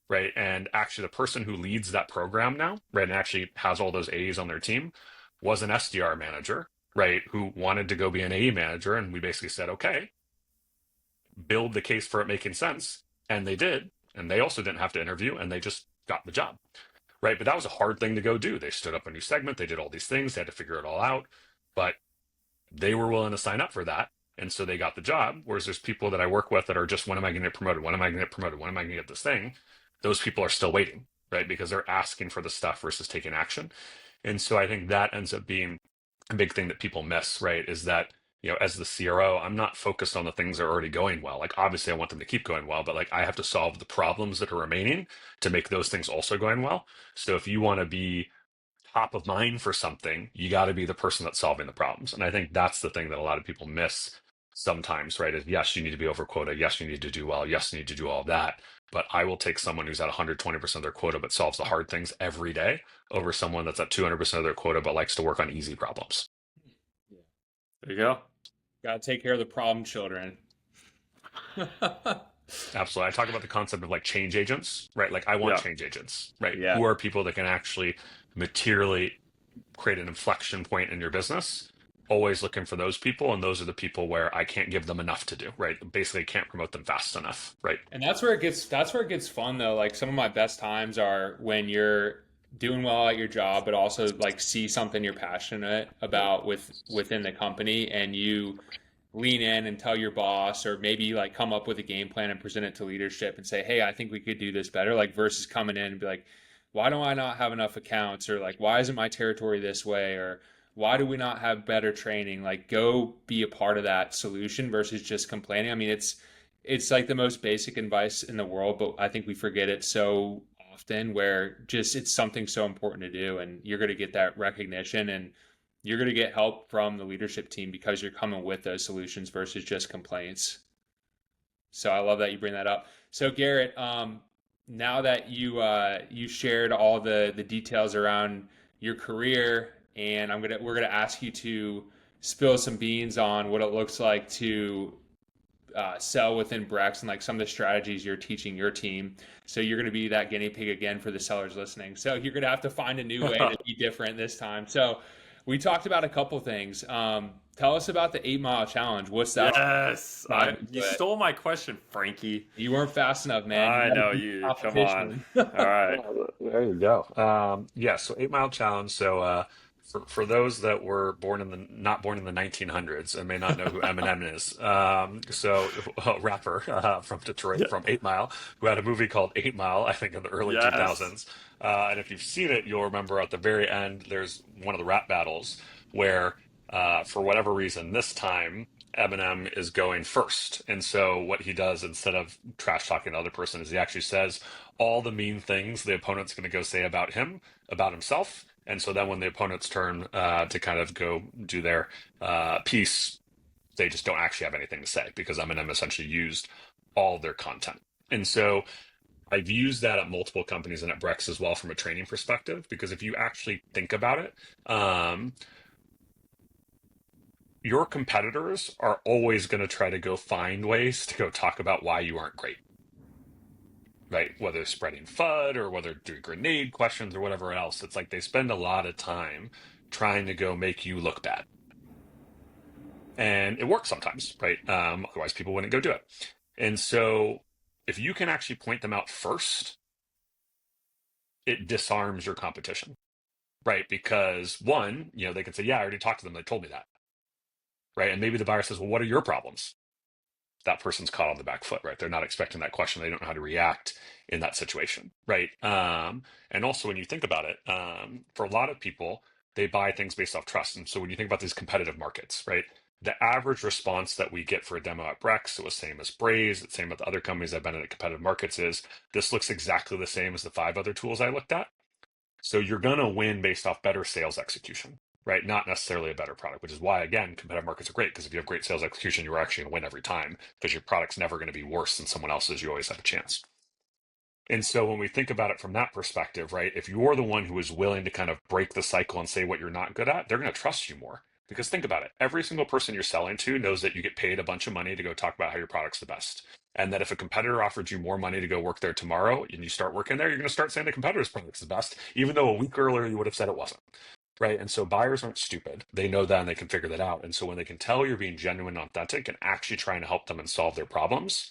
Right? And actually, the person who leads that program now, right, and actually has all those AEs on their team was an SDR manager, right, who wanted to go be an AE manager. And we basically said, okay, build the case for it making sense. And they did. And they also didn't have to interview and they just got the job. Right. But that was a hard thing to go do. They stood up a new segment. They did all these things. They had to figure it all out. But they were willing to sign up for that. And so they got the job. Whereas there's people that I work with that are just, when am I going to get promoted? When am I going to get promoted? When am I going to get this thing? Those people are still waiting, right? Because they're asking for the stuff versus taking action. And so I think that ends up being a big thing that people miss, right? Is that, as the CRO, I'm not focused on the things that are already going well. Like, obviously, I want them to keep going well, but like, I have to solve the problems that are remaining to make those things also going well. So if you want to be top of mind for something, you got to be the person that's solving the problems. And I think that's the thing that a lot of people miss sometimes, right? Is yes, you need to be over quota. Yes, you need to do well. Yes, you need to do all of that. But I will take someone who's at 120% of their quota but solves the hard things every day over someone that's at 200% of their quota but likes to work on easy problems. Yeah. There you go. Got to take care of the problem children. Absolutely. I talk about the concept of like change agents, right? Like I want change agents, right? Yeah. Who are people that can actually materially create an inflection point in your business? Always looking for those people, and those are the people where I can't give them enough to do, right? Basically can't promote them fast enough, right? And that's where it gets fun though. Like some of my best times are when you're doing well at your job, but also like see something you're passionate about within the company, and you lean in and tell your boss, or maybe like come up with a game plan and present it to leadership and say, hey, I think we could do this better. Like versus coming in and be like, why do I not have enough accounts? Or like, why isn't my territory this way? Or why do we not have better training? Like go be a part of that solution versus just complaining. I mean, it's like the most basic advice in the world, but I think we forget it so often, where just it's something so important to do, and you're going to get that recognition, and you're going to get help from the leadership team because you're coming with those solutions versus just complaints. So I love that you bring that up. So Garrett, now that you shared all the details around your career, and we're gonna ask you to spill some beans on what it looks like to sell within Brex and like some of the strategies you're teaching your team. So you're going to be that guinea pig again for the sellers listening. So you're going to have to find a new way to be different this time. So we talked about a couple things. Tell us about the 8 Mile Challenge. What's that? Yes, you stole my question, Frankie. You weren't fast enough, man. I know you. Come on. All right. There you go. Yeah, so 8 Mile Challenge. So for those that were not born in the 1900s and may not know who Eminem is, so a rapper from Detroit, from 8 Mile, who had a movie called 8 Mile, I think in the early 2000s. And if you've seen it, you'll remember at the very end, there's one of the rap battles where, for whatever reason, this time Eminem is going first. And so what he does instead of trash talking the other person is he actually says all the mean things the opponent's going to go say about him, about himself. And so then when the opponent's turn to kind of go do their piece, they just don't actually have anything to say because Eminem essentially used all their content. And so I've used that at multiple companies and at Brex as well from a training perspective, because if you actually think about it, your competitors are always going to try to go find ways to go talk about why you aren't great, right? Whether spreading FUD or whether doing grenade questions or whatever else. It's like they spend a lot of time trying to go make you look bad. And it works sometimes, right? Otherwise people wouldn't go do it. And so if you can actually point them out first, it disarms your competition, right? Because one, they can say, yeah, I already talked to them. They told me that. Right. And maybe the buyer says, well, what are your problems? That person's caught on the back foot, right? They're not expecting that question. They don't know how to react in that situation. Right. And also when you think about it, for a lot of people, they buy things based off trust. And so when you think about these competitive markets, right, the average response that we get for a demo at Brex, it was same as Braze, it's same with the other companies I've been in at competitive markets, is this looks exactly the same as the 5 other tools I looked at. So you're going to win based off better sales execution. Right, not necessarily a better product, which is why, again, competitive markets are great, because if you have great sales execution, you're actually going to win every time because your product's never going to be worse than someone else's. You always have a chance. And so when we think about it from that perspective, right, if you're the one who is willing to kind of break the cycle and say what you're not good at, they're going to trust you more. Because think about it, every single person you're selling to knows that you get paid a bunch of money to go talk about how your product's the best. And that if a competitor offered you more money to go work there tomorrow and you start working there, you're going to start saying the competitor's product's the best, even though a week earlier you would have said it wasn't. Right. And so buyers aren't stupid. They know that and they can figure that out. And so when they can tell you're being genuine and authentic and actually trying to help them and solve their problems,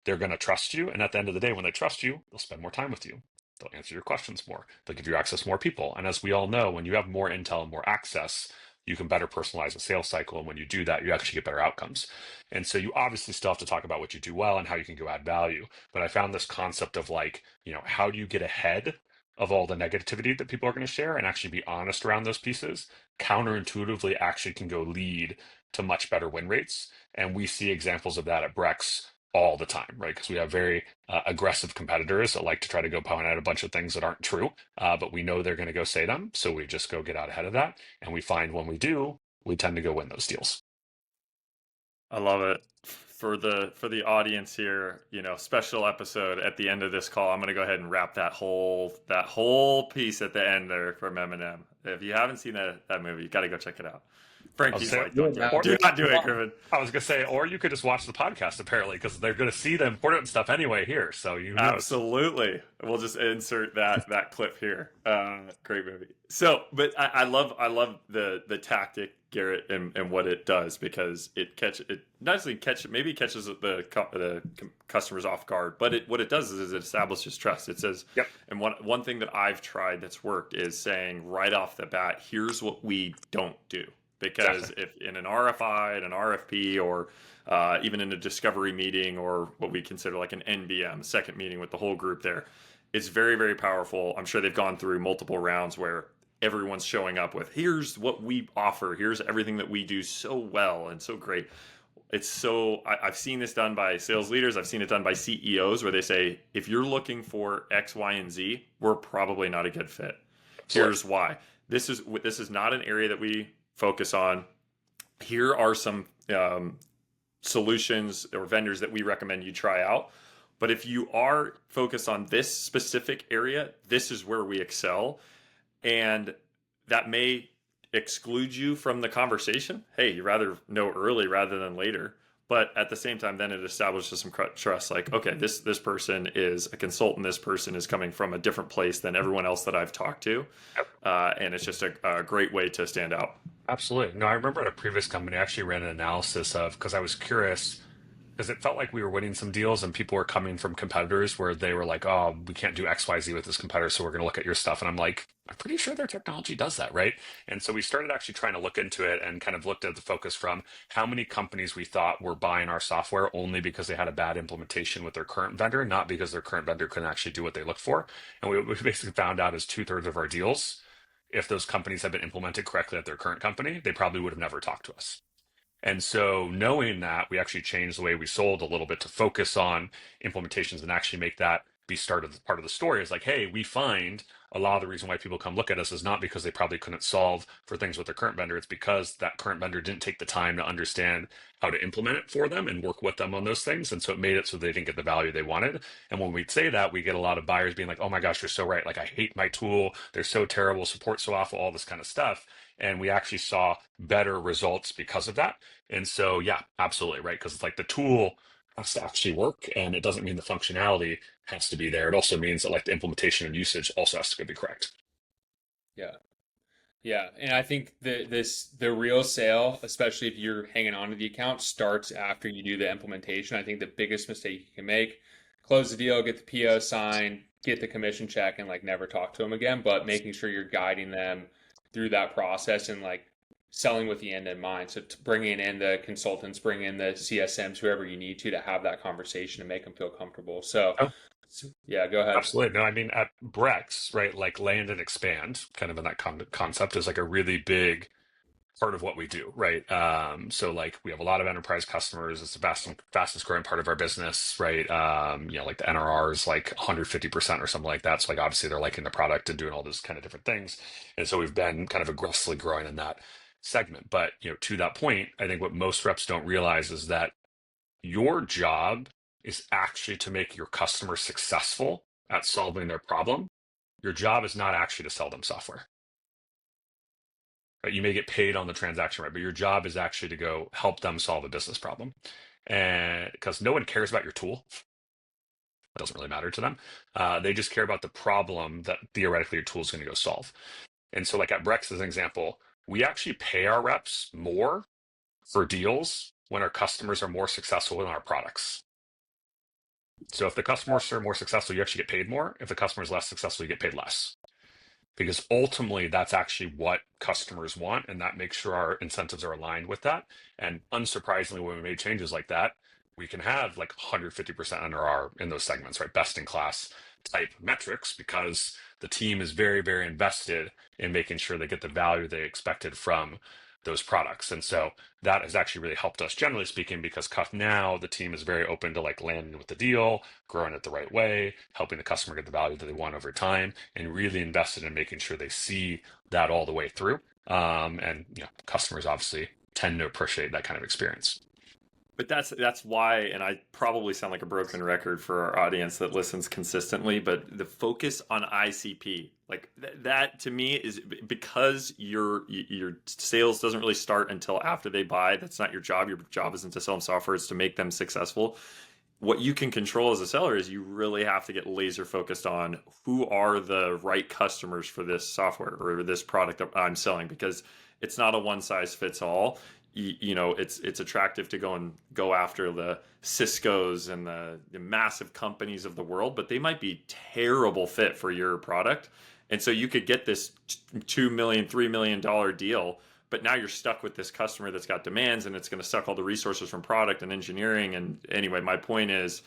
they're going to trust you. And at the end of the day, when they trust you, they'll spend more time with you. They'll answer your questions more. They'll give you access to more people. And as we all know, when you have more intel and more access, you can better personalize a sales cycle. And when you do that, you actually get better outcomes. And so you obviously still have to talk about what you do well and how you can go add value. But I found this concept of like, how do you get ahead of all the negativity that people are going to share and actually be honest around those pieces, counterintuitively actually can go lead to much better win rates. And we see examples of that at Brex all the time, right? Because we have very aggressive competitors that like to try to go point out a bunch of things that aren't true, but we know they're going to go say them. So we just go get out ahead of that. And we find when we do, we tend to go win those deals. I love it. For the audience here, special episode at the end of this call. I'm going to go ahead and wrap that whole piece at the end there from Eminem. If you haven't seen that movie, you got to go check it out. Frankie's like, do not do it, Griffin. I was going to say, or you could just watch the podcast, apparently, because they're going to see the important stuff anyway here. So you know. Absolutely. We'll just insert that clip here. Great movie. So, but I love the tactic, Garrett, and what it does, because it catches the customers off guard. But what it does is it establishes trust. It says, yep. And one thing that I've tried that's worked is saying right off the bat, here's what we don't do. Because if in an RFI, and an RFP, or even in a discovery meeting, or what we consider like an NBM, second meeting with the whole group there, it's very, very powerful. I'm sure they've gone through multiple rounds where everyone's showing up with, here's what we offer, here's everything that we do so well and so great. I've seen this done by sales leaders. I've seen it done by CEOs where they say, if you're looking for X, Y, and Z, we're probably not a good fit. Here's why. This is not an area that we focus on. Here are some solutions or vendors that we recommend you try out. But if you are focused on this specific area, this is where we excel. And that may exclude you from the conversation. Hey, you rather know early rather than later. But at the same time, then it establishes some trust. Like, okay, this person is a consultant. This person is coming from a different place than everyone else that I've talked to, and it's just a great way to stand out. Absolutely. No, I remember at a previous company, I actually ran an analysis of, because I was curious, because it felt like we were winning some deals and people were coming from competitors where they were like, oh, we can't do XYZ with this competitor, so we're going to look at your stuff. And I'm like, I'm pretty sure their technology does that, right? And so we started actually trying to look into it and kind of looked at the focus from how many companies we thought were buying our software only because they had a bad implementation with their current vendor, not because their current vendor couldn't actually do what they looked for. And we basically found out is 2/3 of our deals, if those companies had been implemented correctly at their current company, they probably would have never talked to us. And so knowing that, we actually changed the way we sold a little bit to focus on implementations and actually make that be part of the story. Is like, hey, we find a lot of the reason why people come look at us is not because they probably couldn't solve for things with their current vendor. It's because that current vendor didn't take the time to understand how to implement it for them and work with them on those things. And so it made it so they didn't get the value they wanted. And when we'd say that, we get a lot of buyers being like, oh my gosh, you're so right. Like, I hate my tool. They're so terrible. Support so awful, all this kind of stuff. And we actually saw better results because of that. And so, yeah, absolutely, right? Because it's like the tool has to actually work, and it doesn't mean the functionality has to be there. It also means that like the implementation and usage also has to be correct. Yeah. Yeah, and I think the real sale, especially if you're hanging on to the account, starts after you do the implementation. I think the biggest mistake you can make, close the deal, get the PO signed, get the commission check, and like never talk to them again. But making sure you're guiding them through that process and like selling with the end in mind. So bringing in the consultants, bring in the CSMs, whoever you need to have that conversation and make them feel comfortable. So Oh, yeah, go ahead. absolutely. No, I mean, at Brex, right, like land and expand, kind of in that concept is like a really big part of what we do, right? So like we have a lot of enterprise customers. It's the fastest growing part of our business, right? Like the NRR is like 150% or something like that. So like obviously they're liking the product and doing all those kind of different things. And so we've been kind of aggressively growing in that segment. But to that point, I think what most reps don't realize is that your job is actually to make your customer successful at solving their problem. Your job is not actually to sell them software. Right? You may get paid on the transaction, right? But your job is actually to go help them solve a business problem. And because no one cares about your tool, it doesn't really matter to them. They just care about the problem that theoretically your tool is going to go solve. And so, like at Brex, as an example, we actually pay our reps more for deals when our customers are more successful in our products. So if the customers are more successful, you actually get paid more. If the customer is less successful, you get paid less. Because ultimately, that's actually what customers want, and that makes sure our incentives are aligned with that. And unsurprisingly, when we made changes like that, we can have like 150% NRR in those segments, right? Best in class type metrics, because the team is very, very invested in making sure they get the value they expected from those products. And so that has actually really helped us, generally speaking, because now the team is very open to like landing with the deal, growing it the right way, helping the customer get the value that they want over time, and really invested in making sure they see that all the way through. And customers obviously tend to appreciate that kind of experience. But that's why, and I probably sound like a broken record for our audience that listens consistently, but the focus on ICP, like that to me is because your sales doesn't really start until after they buy. That's not your job. Your job isn't to sell them software, it's to make them successful. What you can control as a seller is you really have to get laser focused on who are the right customers for this software or this product that I'm selling, because it's not a one size fits all. It's attractive to go after the Cisco's and the massive companies of the world, but they might be terrible fit for your product. And so you could get this $2 million, $3 million deal, but now you're stuck with this customer that's got demands, and it's going to suck all the resources from product and engineering. And anyway, my point is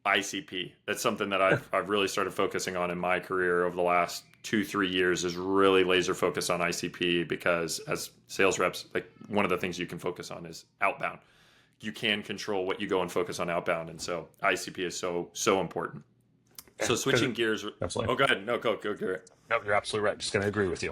ICP. That's something that I've really started focusing on in my career over the last 2-3 years, is really laser focused on ICP, because as sales reps, like one of the things you can focus on is outbound. You can control what you go and focus on outbound. And so ICP is so important. Yeah, So switching gears. absolutely. Oh, go ahead. No, go, Garrett. No, you're absolutely right. Just going to agree with you.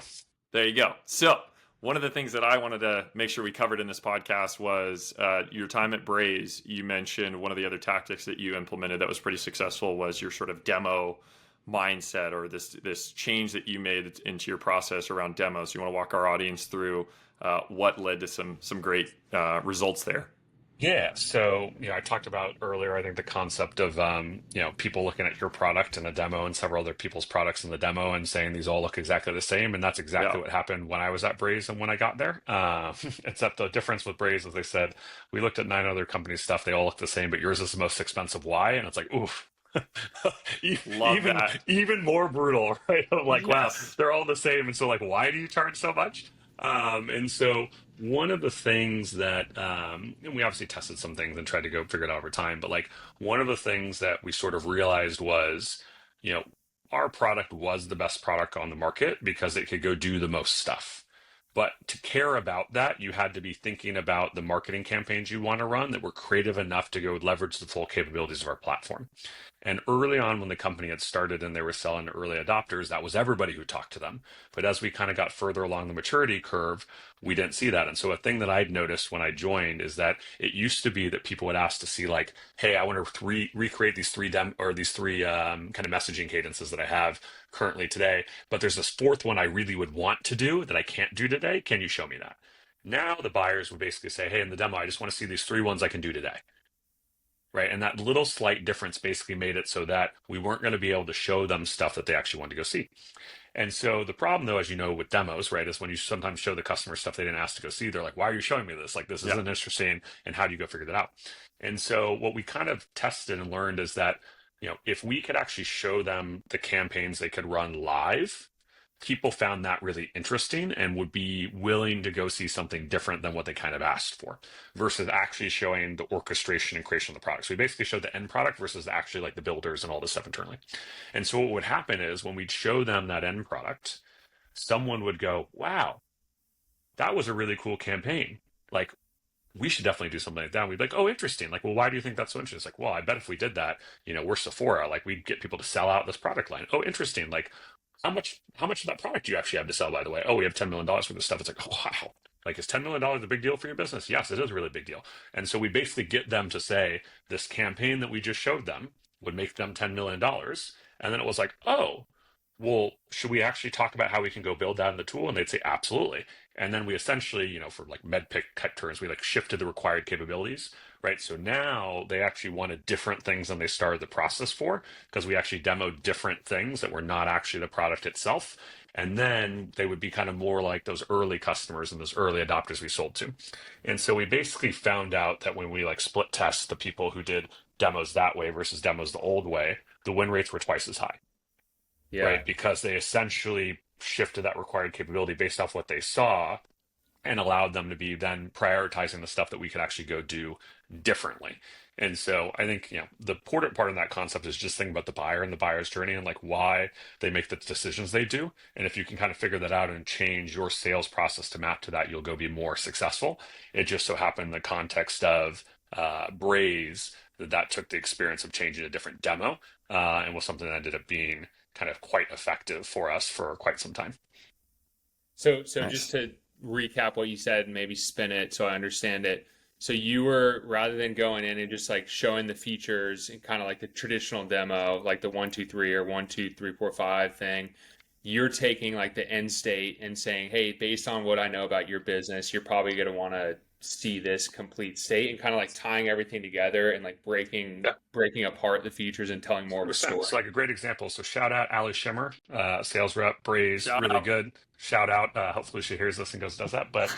There you go. So One of the things that I wanted to make sure we covered in this podcast was your time at Braze. You mentioned one of the other tactics that you implemented that was pretty successful was your sort of demo mindset, or this change that you made into your process around demos. You want to walk our audience through what led to some great results there? Yeah. So, I talked about earlier, I think the concept of, people looking at your product in a demo and several other people's products in the demo and saying these all look exactly the same. And that's Yeah. exactly what happened when I was at Braze and when I got there. Except the difference with Braze is they said, we looked at 9 other companies' stuff. They all look the same, but yours is the most expensive. Why? And it's like, oof. Love even that. even more brutal, right? I'm like, wow, Yes. they're all the same, and so like, why do you charge so much? And so one of the things that, and we obviously tested some things and tried to go figure it out over time, but like one of the things that we sort of realized was, you know, our product was the best product on the market because it could go do the most stuff. But to care about that, you had to be thinking about the marketing campaigns you want to run that were creative enough to go leverage the full capabilities of our platform. And early on, when the company had started and they were selling to early adopters, that was everybody who talked to them. But as we kind of got further along the maturity curve, we didn't see that. And so a thing that I'd noticed when I joined is that it used to be that people would ask to see like, hey, I want to recreate these three kind of messaging cadences that I have currently today. But there's this fourth one I really would want to do that I can't do today. Can you show me that? Now the buyers would basically say, hey, in the demo, I just want to see these three ones I can do today. Right. And that little slight difference basically made it so that we weren't going to be able to show them stuff that they actually wanted to go see. And so the problem, though, as you know, with demos, right, is when you sometimes show the customer stuff they didn't ask to go see, they're like, why are you showing me this? Like, this Yeah. isn't interesting. And how do you go figure that out? And so what we kind of tested and learned is that, if we could actually show them the campaigns they could run live, people found that really interesting and would be willing to go see something different than what they kind of asked for versus actually showing the orchestration and creation of the product. So we basically showed the end product versus actually like the builders and all this stuff internally. And so what would happen is when we'd show them that end product, someone would go, wow, that was a really cool campaign. Like, we should definitely do something like that. And we'd be like, oh, interesting. Like, well, why do you think that's so interesting? It's like, well, I bet if we did that, we're Sephora. Like, we'd get people to sell out this product line. Oh, interesting. Like, how much of that product do you actually have to sell, by the way? Oh, we have $10 million worth of stuff. It's like, oh, wow. Like, is $10 million a big deal for your business? Yes, it is a really big deal. And so we basically get them to say this campaign that we just showed them would make them $10 million. And then it was like, oh, well, should we actually talk about how we can go build that in the tool? And they'd say, absolutely. And then we essentially, for like MedPick cut terms, we like shifted the required capabilities, right? So now they actually wanted different things than they started the process for because we actually demoed different things that were not actually the product itself. And then they would be kind of more like those early customers and those early adopters we sold to. And so we basically found out that when we like split test the people who did demos that way versus demos the old way, the win rates were twice as high, Yeah. right? Because they essentially shifted that required capability based off what they saw and allowed them to be then prioritizing the stuff that we could actually go do differently. And so I think, the important part of that concept is just thinking about the buyer and the buyer's journey and like why they make the decisions they do. And if you can kind of figure that out and change your sales process to map to that, you'll go be more successful. It just so happened in the context of Braze that took the experience of changing a different demo and was something that ended up being kind of quite effective for us for quite some time. So just Nice. to recap what you said and maybe spin it so I understand it. So you were, rather than going in and just like showing the features and kind of like the traditional demo, like the 1, 2, 3 or 1, 2, 3, 4, 5 thing, you're taking like the end state and saying, hey, based on what I know about your business, you're probably going to want to see this complete state, and kind of like tying everything together and like breaking apart the features and telling more of a 100%. So story. like a great example. So shout out Ali Shimmer, sales rep, Braze, Shout really out. good. Shout out. Hopefully she hears this and goes does that. But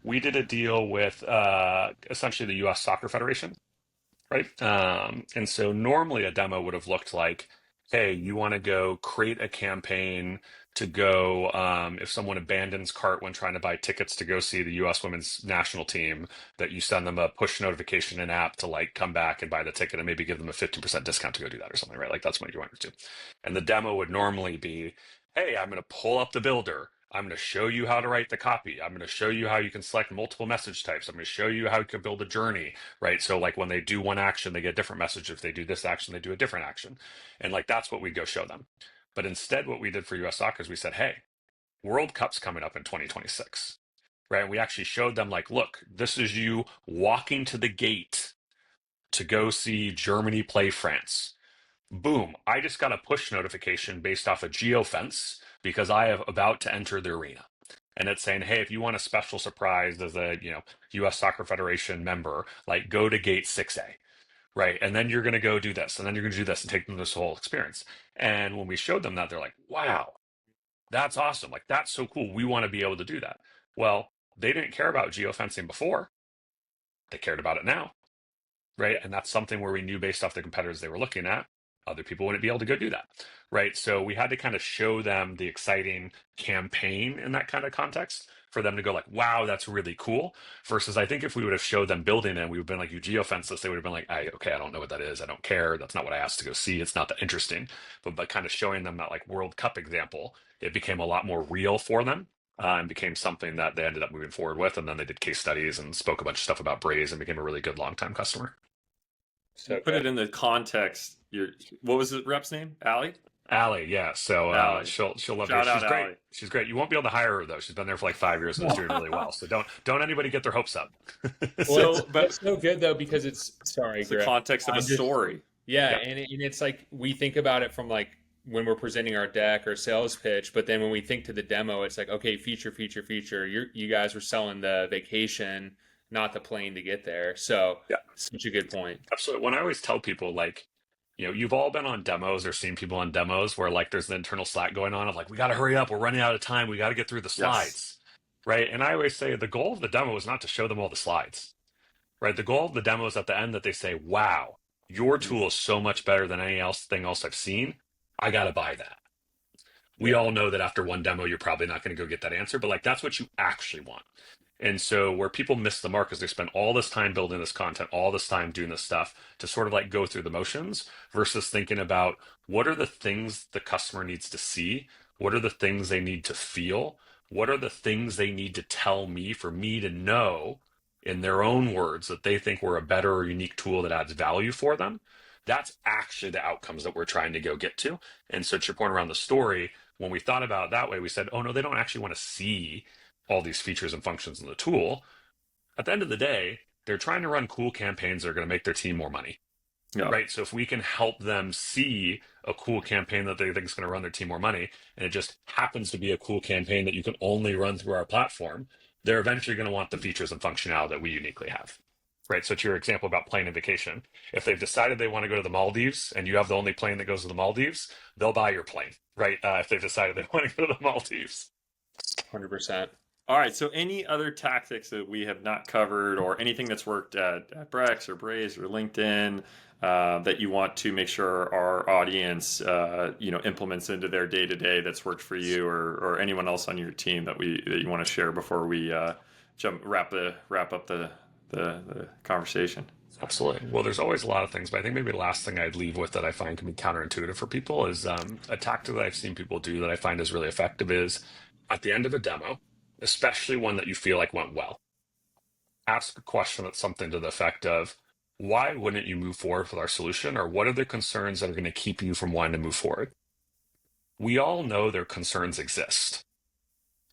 we did a deal with essentially the U.S. Soccer Federation, right? And so normally a demo would have looked like, hey, you want to go create a campaign to go, if someone abandons cart when trying to buy tickets to go see the U.S. women's national team, that you send them a push notification and app to like come back and buy the ticket and maybe give them a 50% discount to go do that or something, right? Like that's what you want to do. And the demo would normally be, hey, I'm going to pull up the builder. I'm going to show you how to write the copy. I'm going to show you how you can select multiple message types. I'm going to show you how you can build a journey, right? So like when they do one action, they get a different message. If they do this action, they do a different action. And like that's what we go show them. But instead, what we did for US Soccer is we said, hey, World Cup's coming up in 2026, right? And we actually showed them like, look, this is you walking to the gate to go see Germany play France. Boom, I just got a push notification based off a geofence because I am about to enter the arena. And it's saying, hey, if you want a special surprise as a, US Soccer Federation member, like go to gate 6A, right? And then you're going to go do this, and then you're going to do this and take them this whole experience. And when we showed them that, they're like, wow, that's awesome. Like, that's so cool. We want to be able to do that. Well, they didn't care about geofencing before. They cared about it now, right? And that's something where we knew based off the competitors they were looking at, other people wouldn't be able to go do that, right? So we had to kind of show them the exciting campaign in that kind of context for them to go like, wow, that's really cool. Versus I think if we would have showed them building it, we would have been like, you geofence this, they would have been like, okay, I don't know what that is. I don't care. That's not what I asked to go see. It's not that interesting. But by kind of showing them that like World Cup example, it became a lot more real for them. And became something that they ended up moving forward with. And then they did case studies and spoke a bunch of stuff about Braze and became a really good long-time customer. So Put it in the context. What was the rep's name? Allie? Allie, yeah. So Allie. she'll love Shout her. out She's great. Allie. She's great. You won't be able to hire her though. She's been there for like 5 years and is doing really well. So don't anybody get their hopes up. Well, but it's so good though because it's the Griff. context of a story. Yeah, and it's like we think about it from like when we're presenting our deck or sales pitch, but then when we think to the demo, it's like, okay, feature. You guys were selling the vacation, not the plane to get there. So Yeah, such a good point. absolutely. When I always tell people like, you've all been on demos or seen people on demos where like there's the internal Slack going on of like, we got to hurry up. We're running out of time. We got to get through the slides. Yes. Right. And I always say the goal of the demo is not to show them all the slides. Right. The goal of the demo is at the end that they say, wow, your tool is so much better than anything else I've seen. I got to buy that. We all know that after one demo, you're probably not going to go get that answer, but like that's what you actually want. And so where people miss the mark is they spend all this time building this content, all this time doing this stuff to sort of like go through the motions versus thinking about what are the things the customer needs to see? What are the things they need to feel? What are the things they need to tell me for me to know in their own words that they think we're a better or unique tool that adds value for them? That's actually the outcomes that we're trying to go get to. And so to your point around the story, when we thought about it that way, we said, oh no, they don't actually want to see all these features and functions in the tool. At the end of the day, they're trying to run cool campaigns that are going to make their team more money. Yeah. Right. So if we can help them see a cool campaign that they think is going to run their team more money, and it just happens to be a cool campaign that you can only run through our platform, they're eventually going to want the features and functionality that we uniquely have. Right. So to your example about plane and vacation, if they've decided they want to go to the Maldives and you have the only plane that goes to the Maldives, they'll buy your plane. Right. If they've decided they want to go to the Maldives. 100%. All right. So any other tactics that we have not covered or anything that's worked at Brex or Braze or LinkedIn that you want to make sure our audience, implements into their day-to-day that's worked for you or anyone else on your team that you want to share before we wrap up the conversation? Absolutely. Well, there's always a lot of things, but I think maybe the last thing I'd leave with that I find can be counterintuitive for people is a tactic that I've seen people do that I find is really effective is at the end of a demo, especially one that you feel like went well, ask a question that's something to the effect of, why wouldn't you move forward with our solution? Or what are the concerns that are going to keep you from wanting to move forward? We all know their concerns exist,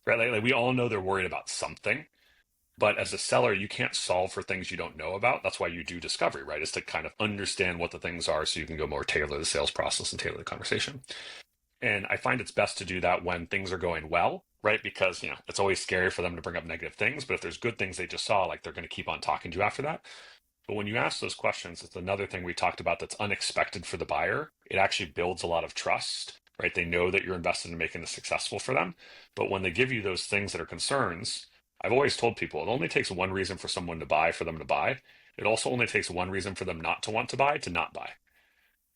right? Like we all know they're worried about something. But as a seller, you can't solve for things you don't know about. That's why you do discovery, right? Is to kind of understand what the things are so you can go more tailor the sales process and tailor the conversation. And I find it's best to do that when things are going well, right? Because, it's always scary for them to bring up negative things. But if there's good things they just saw, like they're going to keep on talking to you after that. But when you ask those questions, it's another thing we talked about that's unexpected for the buyer. It actually builds a lot of trust, right? They know that you're invested in making this successful for them. But when they give you those things that are concerns, I've always told people it only takes one reason for someone to buy for them to buy. It also only takes one reason for them not to want to buy to not buy.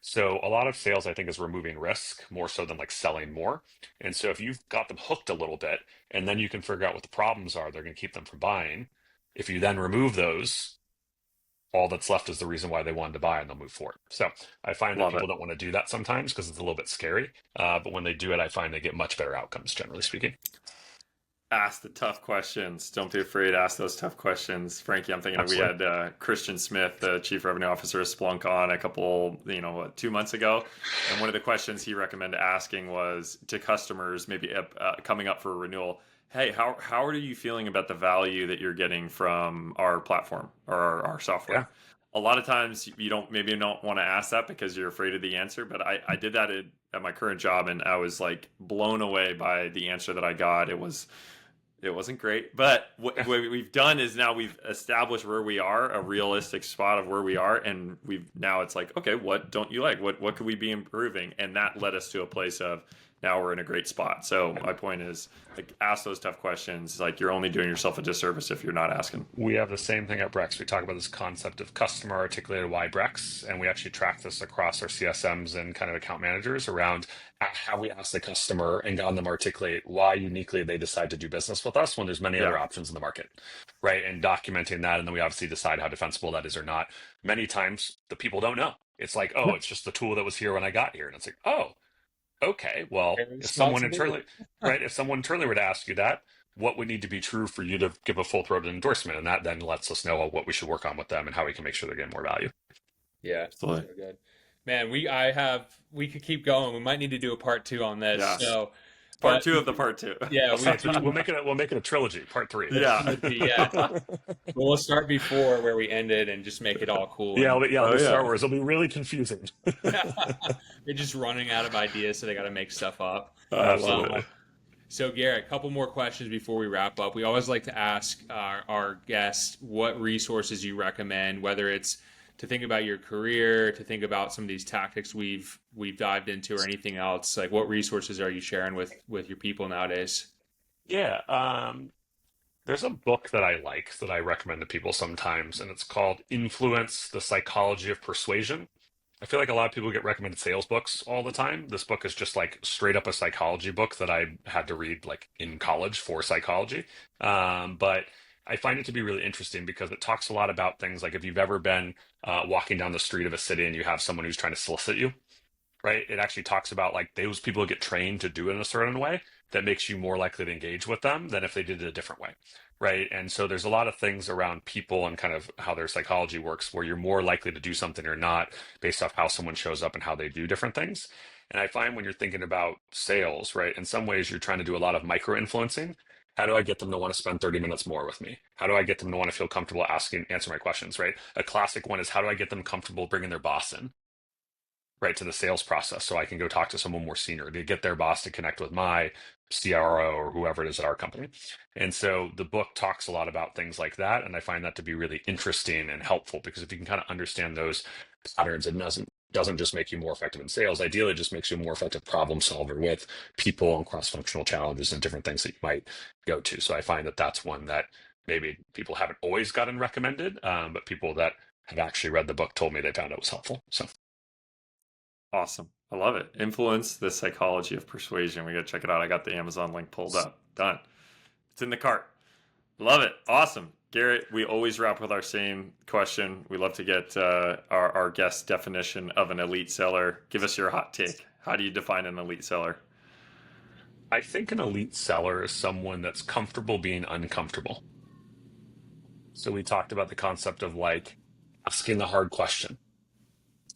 So a lot of sales, I think, is removing risk more so than like selling more. And so if you've got them hooked a little bit and then you can figure out what the problems are, they're going to keep them from buying. If you then remove those, all that's left is the reason why they wanted to buy and they'll move forward. So I find that people don't want to do that sometimes because it's a little bit scary. But when they do it, I find they get much better outcomes, generally speaking. Ask the tough questions. Don't be afraid to ask those tough questions. Frankie, I'm thinking we Absolutely. had Christian Smith, the Chief Revenue Officer of Splunk, on a couple, 2 months ago. And one of the questions he recommended asking was to customers, maybe coming up for a renewal, hey, how are you feeling about the value that you're getting from our platform or our Yeah. software? A lot of times you don't want to ask that because you're afraid of the answer, but I did that at my current job, and I was like blown away by the answer that I got. It wasn't great, but what we've done is now we've established where we are, a realistic spot of where we are, and now it's like, okay, what don't you like? What could we be improving? And that led us to a place of now we're in a great spot. So my point is, like, ask those tough questions. Like, you're only doing yourself a disservice if you're not asking. We have the same thing at Brex. We talk about this concept of customer articulated why Brex, and we actually track this across our CSMs and kind of account managers around how we ask the customer and on them articulate why uniquely they decide to do business with us when there's many Yeah. other options in the market, right? And documenting that, and then we obviously decide how defensible that is or not. Many times the people don't know. It's like, oh, it's just the tool that was here when I got here, and it's like, oh, okay, well, Very if someone responsibility. internally, right, if someone internally were to ask you that, what would need to be true for you to give a full-throated endorsement? And that then lets us know what we should work on with them and how we can make sure they're getting more value. Yeah, so Absolutely. good. Man, we could keep going. We might need to do a part two on this. Yes. So, Part but two of the part two. yeah, Let's not, we'll make it a trilogy, part three. Yeah. yeah. We'll start before where we ended and just make it all cool. Yeah, And yeah, Oh the Star yeah. Wars. It'll be really confusing. they're just running out of ideas, so they got to make stuff up. Absolutely. So, Garrett, a couple more questions before we wrap up. We always like to ask our guests what resources you recommend, whether it's to think about your career, to think about some of these tactics we've dived into, or anything else. Like, what resources are you sharing with your people nowadays? Yeah, there's a book that I like that I recommend to people sometimes, and it's called Influence, the Psychology of Persuasion. I feel like a lot of people get recommended sales books all the time. This book is just like straight up a psychology book that I had to read like in college for psychology. But I find it to be really interesting because it talks a lot about things like if you've ever been walking down the street of a city and you have someone who's trying to solicit you, right? It actually talks about like those people get trained to do it in a certain way that makes you more likely to engage with them than if they did it a different way, right? And so there's a lot of things around people and kind of how their psychology works where you're more likely to do something or not based off how someone shows up and how they do different things. And I find when you're thinking about sales, right, in some ways you're trying to do a lot of micro influencing. How do I get them to want to spend 30 minutes more with me? How do I get them to want to feel comfortable answer my questions, right? A classic one is how do I get them comfortable bringing their boss in? Right to the sales process so I can go talk to someone more senior to get their boss to connect with my CRO or whoever it is at our company. And so the book talks a lot about things like that. And I find that to be really interesting and helpful because if you can kind of understand those patterns, it doesn't just make you more effective in sales. Ideally, it just makes you a more effective problem solver with people and cross-functional challenges and different things that you might go to. So I find that that's one that maybe people haven't always gotten recommended, but people that have actually read the book told me they found it was helpful. So Awesome. I love it. Influence, the Psychology of Persuasion. We got to check it out. I got the Amazon link pulled up. Done. It's in the cart. Love it. Awesome. Garrett, we always wrap with our same question. We love to get our guest definition of an elite seller. Give us your hot take. How do you define an elite seller? I think an elite seller is someone that's comfortable being uncomfortable. So we talked about the concept of like asking the hard question,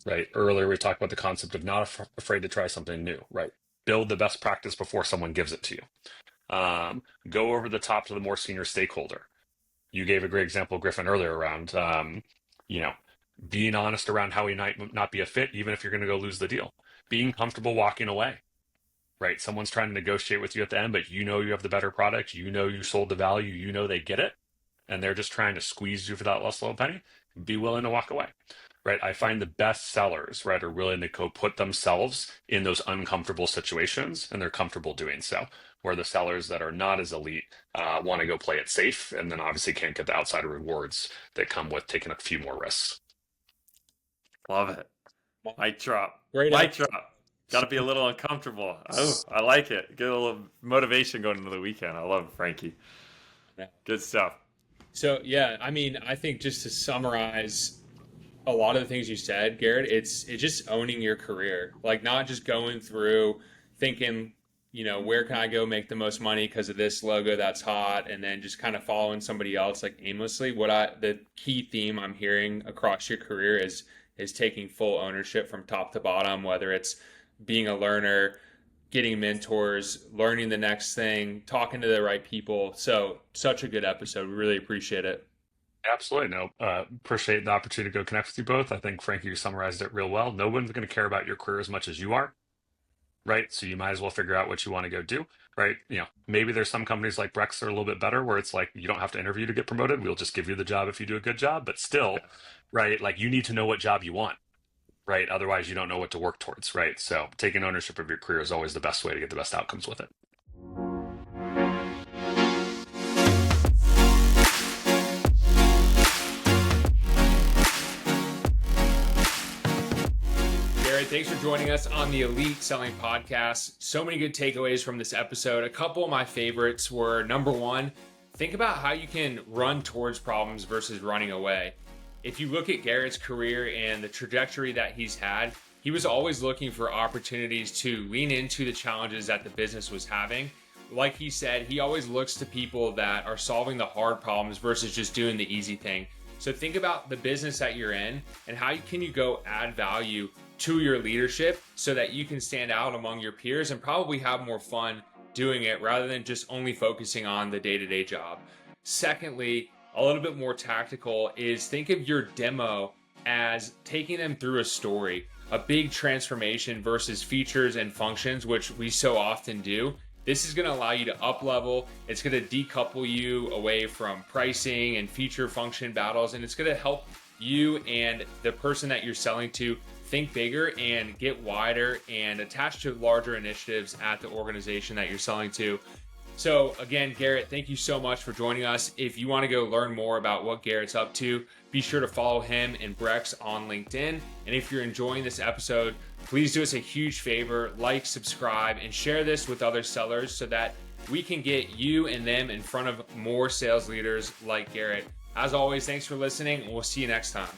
right? Earlier, we talked about the concept of not afraid to try something new, right? Build the best practice before someone gives it to you. Go over the top to the more senior stakeholder. You gave a great example, Griffin, earlier around, you know, being honest around how we might not be a fit, even if you're going to go lose the deal. Being comfortable walking away, right? Someone's trying to negotiate with you at the end, but you know you have the better product. You know you sold the value. You know they get it. And they're just trying to squeeze you for that last little penny. Be willing to walk away, right? I find the best sellers, right, are willing to go put themselves in those uncomfortable situations, and they're comfortable doing so. Where the sellers that are not as elite want to go play it safe, and then obviously can't get the outside rewards that come with taking a few more risks. Love it. Mic drop. Great Mic answer. drop. Got to be a little uncomfortable. Oh, I like it. Get a little motivation going into the weekend. I love it, Frankie. Yeah. Good stuff. So yeah, I mean, I think just to summarize a lot of the things you said, Garrett, it's just owning your career, like not just going through thinking where can I go make the most money because of this logo that's hot, and then just kind of following somebody else like aimlessly. The key theme I'm hearing across your career is taking full ownership from top to bottom, whether it's being a learner, getting mentors, learning the next thing, talking to the right people. So such a good episode. We really appreciate it. Absolutely. No, appreciate the opportunity to go connect with you both. I think, Frankie, you summarized it real well. No one's going to care about your career as much as you are, right? So you might as well figure out what you want to go do, right? Maybe there's some companies like Brex that are a little bit better where it's like you don't have to interview to get promoted. We'll just give you the job if you do a good job. But still, right? Like you need to know what job you want, right? Otherwise, you don't know what to work towards, right? So taking ownership of your career is always the best way to get the best outcomes with it. Thanks for joining us on the Elite Selling Podcast. So many good takeaways from this episode. A couple of my favorites were, number one, think about how you can run towards problems versus running away. If you look at Garrett's career and the trajectory that he's had, he was always looking for opportunities to lean into the challenges that the business was having. Like he said, he always looks to people that are solving the hard problems versus just doing the easy thing. So think about the business that you're in and how can you go add value to your leadership so that you can stand out among your peers and probably have more fun doing it rather than just only focusing on the day-to-day job. Secondly, a little bit more tactical is think of your demo as taking them through a story, a big transformation versus features and functions, which we so often do. This is going to allow you to up level. It's going to decouple you away from pricing and feature function battles, and it's going to help you and the person that you're selling to think bigger and get wider and attach to larger initiatives at the organization that you're selling to. So again, Garrett, thank you so much for joining us. If you want to go learn more about what Garrett's up to, be sure to follow him and Brex on LinkedIn. And if you're enjoying this episode, please do us a huge favor, like, subscribe, and share this with other sellers so that we can get you and them in front of more sales leaders like Garrett. As always, thanks for listening, and we'll see you next time.